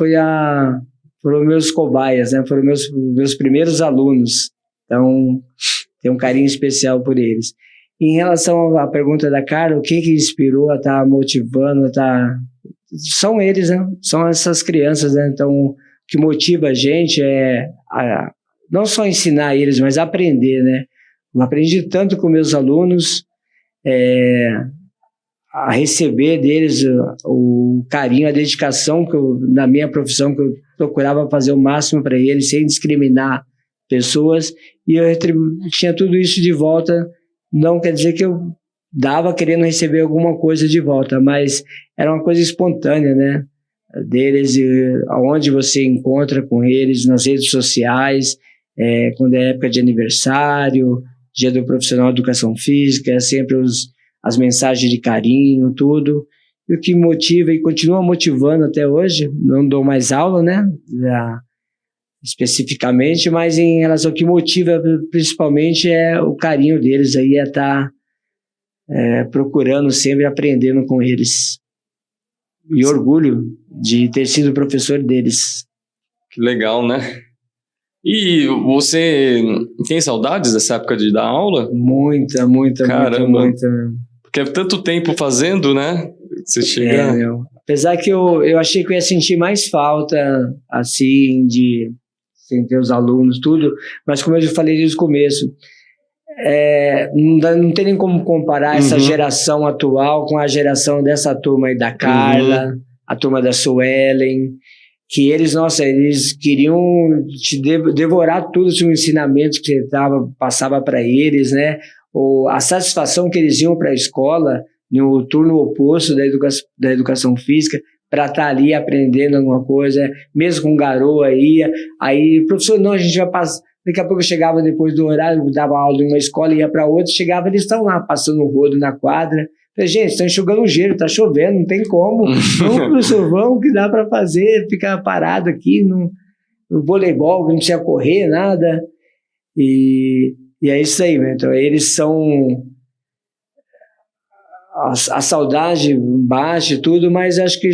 foram meus cobaias, né? Foram meus primeiros alunos. Então, tem um carinho especial por eles. Em relação à pergunta da Carla, o que inspirou a estar motivando, são eles, né? São essas crianças, né? Então, o que motiva a gente é não só ensinar eles, mas aprender, né? Eu aprendi tanto com meus alunos, a receber deles o carinho, a dedicação que na minha profissão, que eu procurava fazer o máximo para eles, sem discriminar pessoas, e eu tinha tudo isso de volta. Não quer dizer que eu dava querendo receber alguma coisa de volta, mas era uma coisa espontânea, né? Deles, aonde você encontra com eles, nas redes sociais, quando é época de aniversário, dia do profissional de educação física, é sempre as mensagens de carinho, tudo. E o que motiva e continua motivando até hoje, não dou mais aula, né? Especificamente, mas em relação ao que motiva principalmente é o carinho deles aí, estar procurando sempre, aprendendo com eles. E orgulho de ter sido professor deles. Que legal, né? E você tem saudades dessa época de dar aula? Muita. Caramba. Muita. Porque é tanto tempo fazendo, né? Você chega... Apesar que eu achei que eu ia sentir mais falta, assim, sem ter os alunos, tudo, mas como eu já falei desde o começo, não tem nem como comparar essa geração atual com a geração dessa turma aí da Carla, a turma da Suelen, que eles queriam te devorar tudo os ensinamentos que você passava para eles, né? Ou a satisfação que eles iam para a escola, no turno oposto da educação física, para estar ali aprendendo alguma coisa, mesmo com garoa aí, professor, não, a gente vai passar. Daqui a pouco eu chegava depois do horário, dava aula em uma escola, ia para outra, chegava, eles estão lá passando o rodo na quadra. Falei, gente, estão enxugando o gelo, está chovendo, não tem como. Vamos, professor, vamos, que dá para fazer, ficar parado aqui no voleibol, não precisa correr, nada. E é isso aí, então eles são... A saudade baixa e tudo, mas acho que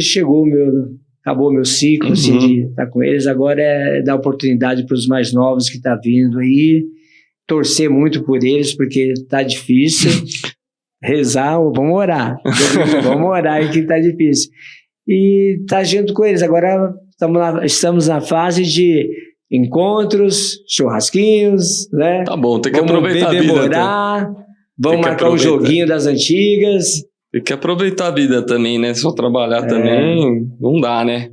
acabou meu ciclo assim, de estar com eles. Agora é dar oportunidade para os mais novos que estão vindo aí, torcer muito por eles, porque está difícil. Rezar, vamos orar aí que está difícil. E tá junto com eles. Agora estamos na fase de encontros, churrasquinhos, né? Tá bom, tem que aproveitar a vida. Vamos marcar um joguinho das antigas. Tem que aproveitar a vida também, né? Só trabalhar também não dá, né?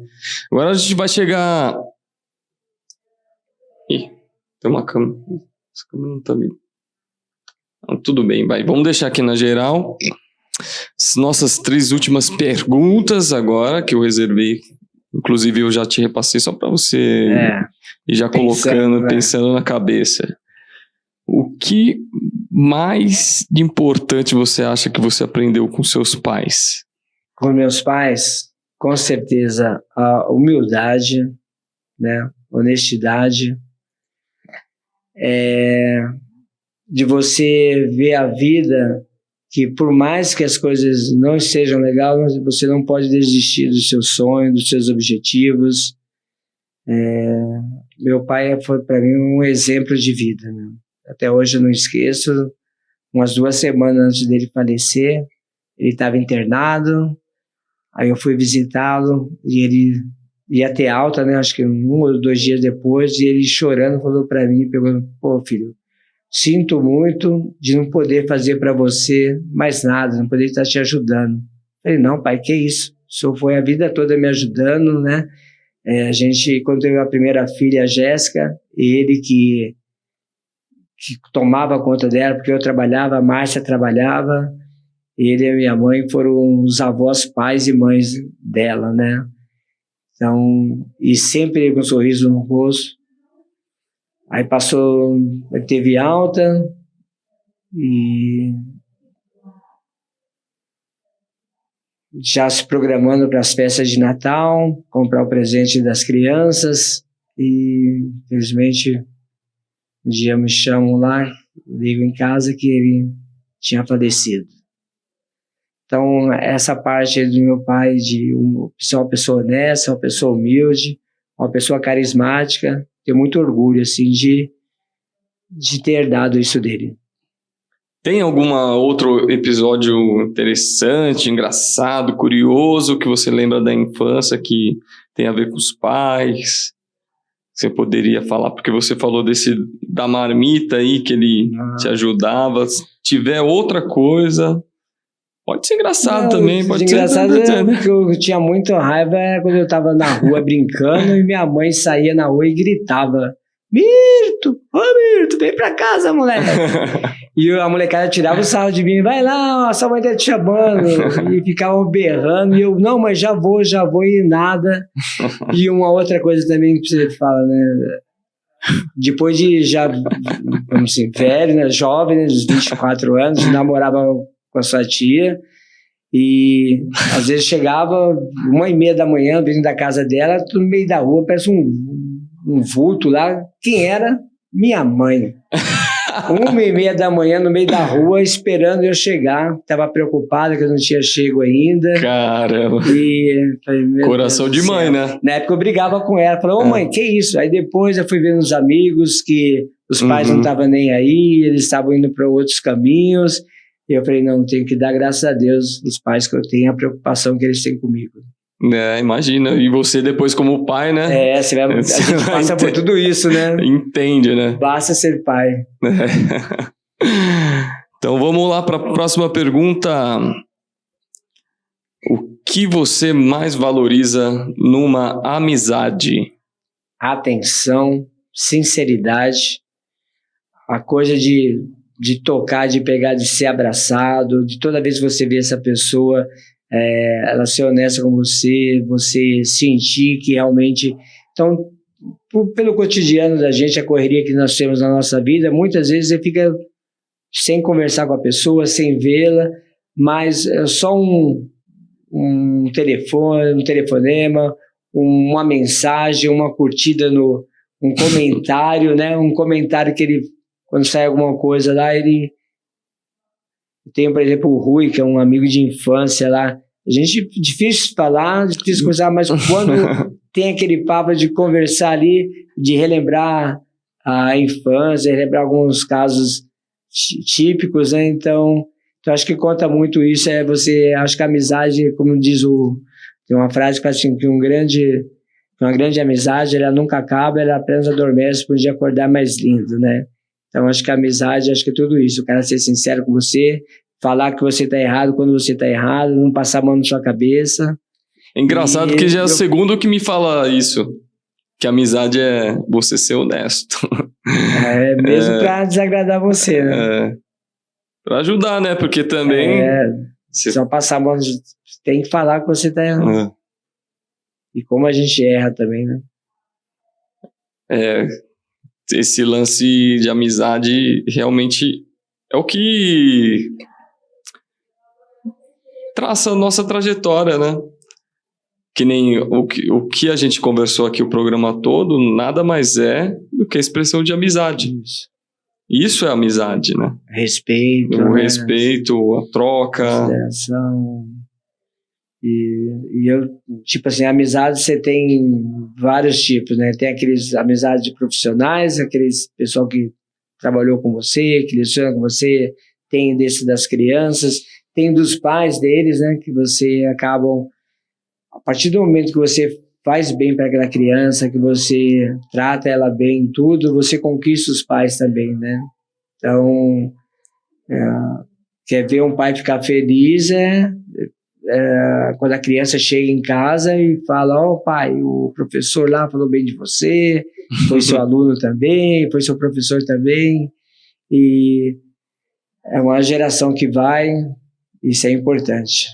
Agora a gente vai chegar... Ih, tem uma câmera. Essa câmera não tá vindo. Tudo bem, vai. Vamos deixar aqui na geral. As nossas 3 últimas perguntas agora, que eu reservei. Inclusive eu já te repassei só para você ir já pensando na cabeça. O que mais de importante você acha que você aprendeu com seus pais? Com meus pais, com certeza, a humildade, né? Honestidade, de você ver a vida, que por mais que as coisas não estejam legais, você não pode desistir dos seus sonhos, dos seus objetivos. Meu pai foi para mim um exemplo de vida, né? Até hoje eu não esqueço. Umas 2 semanas antes dele falecer, ele estava internado, aí eu fui visitá-lo e ele ia ter alta, né? Acho que 1 ou 2 dias depois, e ele chorando falou para mim, perguntou: pô, filho, sinto muito de não poder fazer para você mais nada, não poder estar te ajudando. Eu falei: não, pai, que isso? O senhor foi a vida toda me ajudando, né? A gente, quando teve a primeira filha, a Jéssica, ele que tomava conta dela, porque eu trabalhava, a Márcia trabalhava, ele e a minha mãe foram os avós, pais e mães dela, né? Então, e sempre com um sorriso no rosto. Aí teve alta e já se programando para as festas de Natal, comprar o presente das crianças e, infelizmente, um dia me chamam lá, ligo em casa que ele tinha falecido. Então, essa parte do meu pai de ser uma pessoa honesta, uma pessoa humilde, uma pessoa carismática, tenho muito orgulho assim, de ter dado isso dele. Tem algum outro episódio interessante, engraçado, curioso, que você lembra da infância que tem a ver com os pais? Você poderia falar, porque você falou da marmita aí, que ele te ajudava. Se tiver outra coisa, Pode ser engraçado Não, também, pode ser. engraçado que eu tinha muita raiva era quando eu tava na rua brincando e minha mãe saía na rua e gritava: Mirto, ô Mirto, vem pra casa, moleque. E a molecada tirava o sarro de mim: vai lá, ó, sua mãe tá te chamando. E ficavam berrando. E eu: não, mas já vou e nada. E uma outra coisa também que você fala, né? Depois de já, vamos assim, velho, né, jovem, né, dos 24 anos, namorava com a sua tia, e às vezes chegava 1h30 da manhã, vindo da casa dela, no meio da rua, parece um vulto lá. Quem era? Minha mãe. 1h30 da manhã, no meio da rua, esperando eu chegar. Estava preocupada que eu não tinha chego ainda. Caramba. E falei, meu Coração Deus de do mãe, céu. né? Na época eu brigava com ela. Falei: ô mãe, que isso? Aí depois eu fui vendo os amigos que os pais não estavam nem aí, eles estavam indo para outros caminhos. E eu falei: não, tenho que dar graças a Deus os pais que eu tenho, a preocupação que eles têm comigo. Imagina. E você depois como pai, né? A gente passa por tudo isso, né? Entende, né? Basta ser pai. Então vamos lá para a próxima pergunta. O que você mais valoriza numa amizade? Atenção, sinceridade, a coisa de tocar, de pegar, de ser abraçado, de toda vez que você vê essa pessoa, ela ser honesta com você, você sentir que realmente... Então, pelo cotidiano da gente, a correria que nós temos na nossa vida, muitas vezes você fica sem conversar com a pessoa, sem vê-la, mas é só um telefone, um telefonema, uma mensagem, uma curtida um comentário, né? Um comentário que ele, quando sai alguma coisa lá, ele... Tem, por exemplo, o Rui, que é um amigo de infância lá. A gente, difícil falar, difícil conversar, mas quando tem aquele papo de conversar ali, de relembrar a infância, relembrar alguns casos típicos, né? Então acho que conta muito isso. Acho que a amizade, como diz tem uma frase que assim, que uma grande amizade, ela nunca acaba, ela apenas adormece para um dia acordar mais lindo, né? Então acho que a amizade, acho que é tudo isso. O cara ser sincero com você, falar que você está errado quando você está errado, não passar a mão na sua cabeça. É engraçado que já é o segundo que me fala isso, que a amizade é você ser honesto. Mesmo para desagradar você, né? Para ajudar, né? Porque também... Só passar a mão, tem que falar que você está errando. E como a gente erra também, né? Esse lance de amizade realmente é o que traça a nossa trajetória, né? Que nem o que a gente conversou aqui o programa todo, nada mais é do que a expressão de amizade. Isso é amizade, né? Respeito. O respeito, a troca. Consideração. E eu, tipo assim, amizade você tem vários tipos, né? Tem aqueles amizades profissionais, aqueles pessoal que trabalhou com você, que leciona com você, tem desse das crianças, tem dos pais deles, né? Que você acabam, a partir do momento que você faz bem para aquela criança, que você trata ela bem em tudo, você conquista os pais também, né? Então, quer ver um pai ficar feliz quando a criança chega em casa e fala: ó, pai, o professor lá falou bem de você, foi seu aluno também, foi seu professor também, e é uma geração que vai, isso é importante.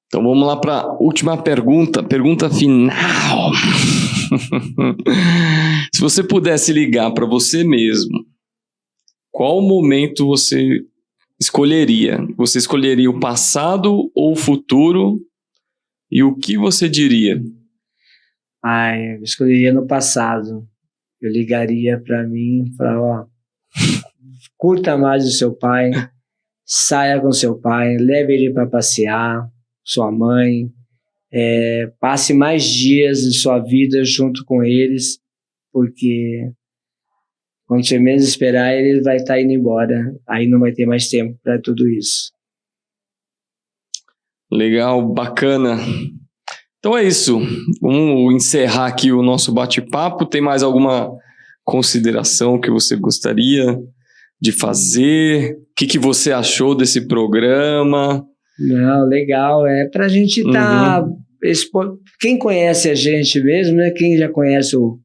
Então vamos lá para a última pergunta final. Se você pudesse ligar para você mesmo, qual momento você escolheria? Você escolheria o passado ou o futuro? E o que você diria? Eu escolheria no passado. Eu ligaria para mim e falaria: ó, curta mais o seu pai, saia com seu pai, leve ele para passear, sua mãe, passe mais dias de sua vida junto com eles, porque quando você menos esperar, ele vai estar indo embora, aí não vai ter mais tempo para tudo isso. Legal, bacana. Então é isso, vamos encerrar aqui o nosso bate-papo. Tem mais alguma consideração que você gostaria de fazer? O que você achou desse programa? Não, legal. É pra gente estar... Quem conhece a gente mesmo, né? Quem já conhece o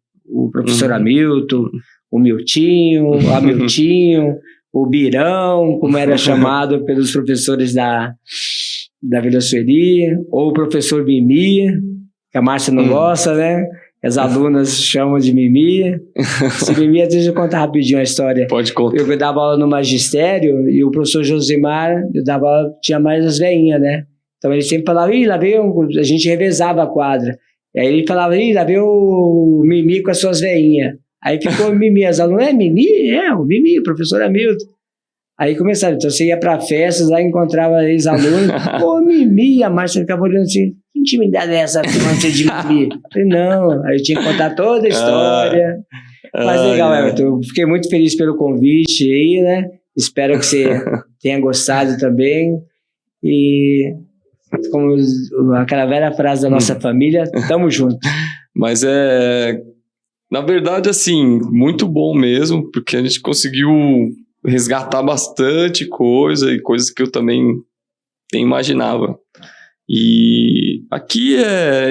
professor Hamilton, o Miltinho, o Hamiltinho, o Birão, como era chamado pelos professores da Vila Sueli, ou o professor Mimi, que a Márcia não gosta, né? As alunas chamam de Mimi. Esse Mimi, às vezes eu conto rapidinho a história. Pode contar. Eu dava aula no magistério e o professor Josimar, tinha mais as veinhas, né? Então ele sempre falava, lá veio, a gente revezava a quadra. E aí ele falava, lá veio o Mimi com as suas veinhas. Aí ficou o Mimi, as alunas, Mimi? O Mimi, o professor Hamilton. Aí começaram, então você ia para festas, lá encontrava ex-alunos, Mimi, a Márcia ficava olhando assim, que intimidade é essa você de Mimi? Eu falei, não, aí eu tinha que contar toda a história. Mas legal, Everton, eu fiquei muito feliz pelo convite aí, né? Espero que você tenha gostado também. E como aquela velha frase da nossa família, tamo junto. Mas na verdade, assim, muito bom mesmo, porque a gente conseguiu resgatar bastante coisa e coisas que eu também nem imaginava. E aqui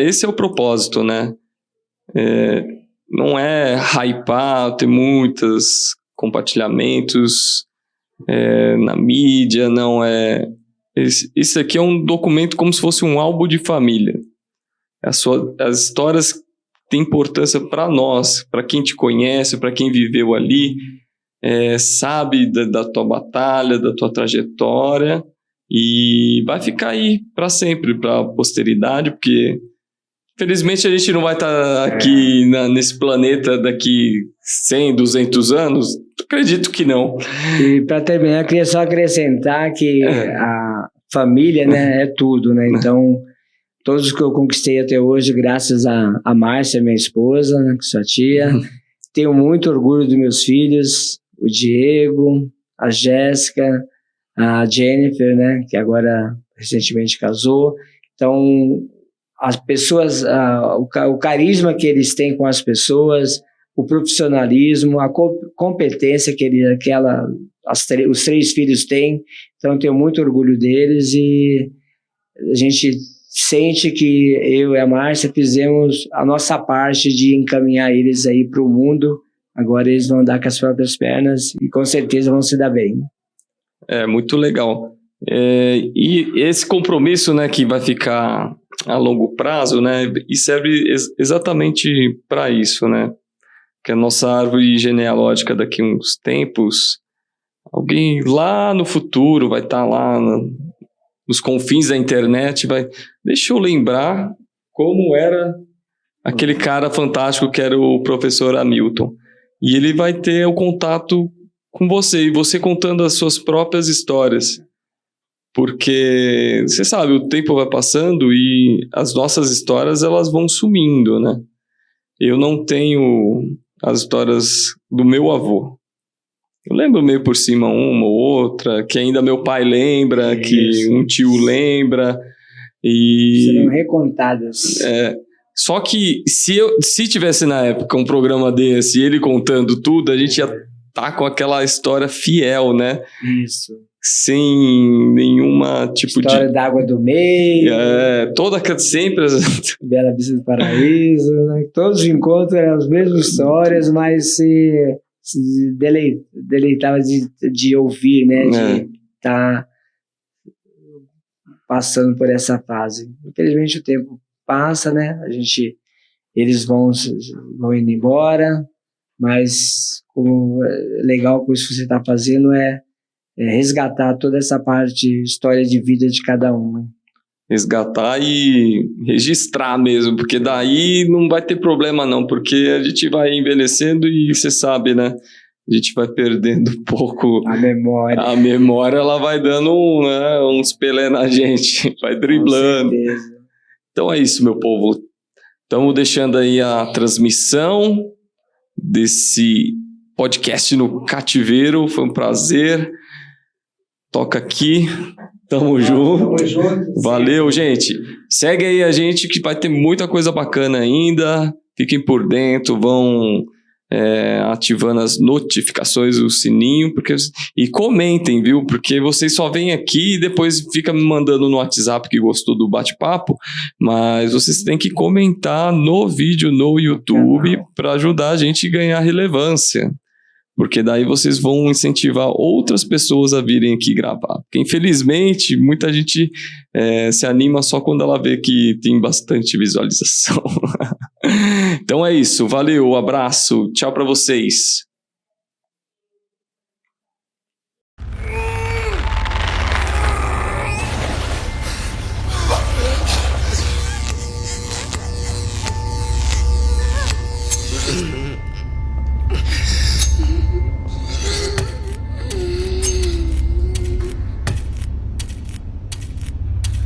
esse é o propósito, né? Não é hypar, ter muitos compartilhamentos na mídia, não é... Isso aqui é um documento como se fosse um álbum de família. As histórias têm importância para nós, para quem te conhece, para quem viveu ali, sabe da tua batalha, da tua trajetória, e vai ficar aí para sempre, para a posteridade, porque felizmente a gente não vai estar aqui nesse planeta daqui 100, 200 anos. Acredito que não. E para terminar, eu queria só acrescentar que a família, né, é tudo, né? Então, todos que eu conquistei até hoje, graças a Márcia, minha esposa, né, sua tia. Tenho muito orgulho dos meus filhos, o Diego, a Jéssica, a Jennifer, né, que agora recentemente casou. Então, as pessoas, o carisma que eles têm com as pessoas, o profissionalismo, a competência que os 3 filhos têm. Então, eu tenho muito orgulho deles e a gente sente que eu e a Márcia fizemos a nossa parte de encaminhar eles aí para o mundo. Agora eles vão andar com as próprias pernas e com certeza vão se dar bem. Muito legal. E esse compromisso, né, que vai ficar a longo prazo, né, e serve exatamente para isso, né? Que a nossa árvore genealógica daqui a uns tempos, alguém lá no futuro vai estar lá nos confins da internet, deixa eu lembrar como era aquele cara fantástico que era o professor Hamilton. E ele vai ter o contato com você, e você contando as suas próprias histórias. Porque, você sabe, o tempo vai passando e as nossas histórias, elas vão sumindo, né? Eu não tenho as histórias do meu avô. Eu lembro meio por cima uma ou outra, que ainda meu pai lembra, isso, que um tio lembra. E serão recontadas. Só que se tivesse na época um programa desse e ele contando tudo, a gente ia estar com aquela história fiel, né? Isso. Sem nenhuma tipo história d'água do meio. Toda sempre. Bela Vista do Paraíso, né? Todos os encontros eram as mesmas histórias, mas se deleitava de ouvir, né? De estar passando por essa fase. Infelizmente o tempo passa, né? Eles vão indo embora, mas o legal com isso que você está fazendo é resgatar toda essa parte, história de vida de cada um. Né? Resgatar e registrar mesmo, porque daí não vai ter problema não, porque a gente vai envelhecendo e você sabe, né? A gente vai perdendo um pouco a memória. A memória, ela vai dando uns pelé na gente, vai driblando. Com certeza. Então é isso, meu povo. Estamos deixando aí a transmissão desse podcast no Cativeiro. Foi um prazer. Toca aqui. Tamo junto. Valeu, gente. Segue aí a gente que vai ter muita coisa bacana ainda. Fiquem por dentro, vão ativando as notificações, o sininho, e comentem, viu? Porque vocês só vêm aqui e depois fica me mandando no WhatsApp que gostou do bate-papo, mas vocês têm que comentar no vídeo no YouTube para ajudar a gente a ganhar relevância. Porque daí vocês vão incentivar outras pessoas a virem aqui gravar. Porque, infelizmente, muita gente se anima só quando ela vê que tem bastante visualização. Então é isso. Valeu, abraço. Tchau para vocês.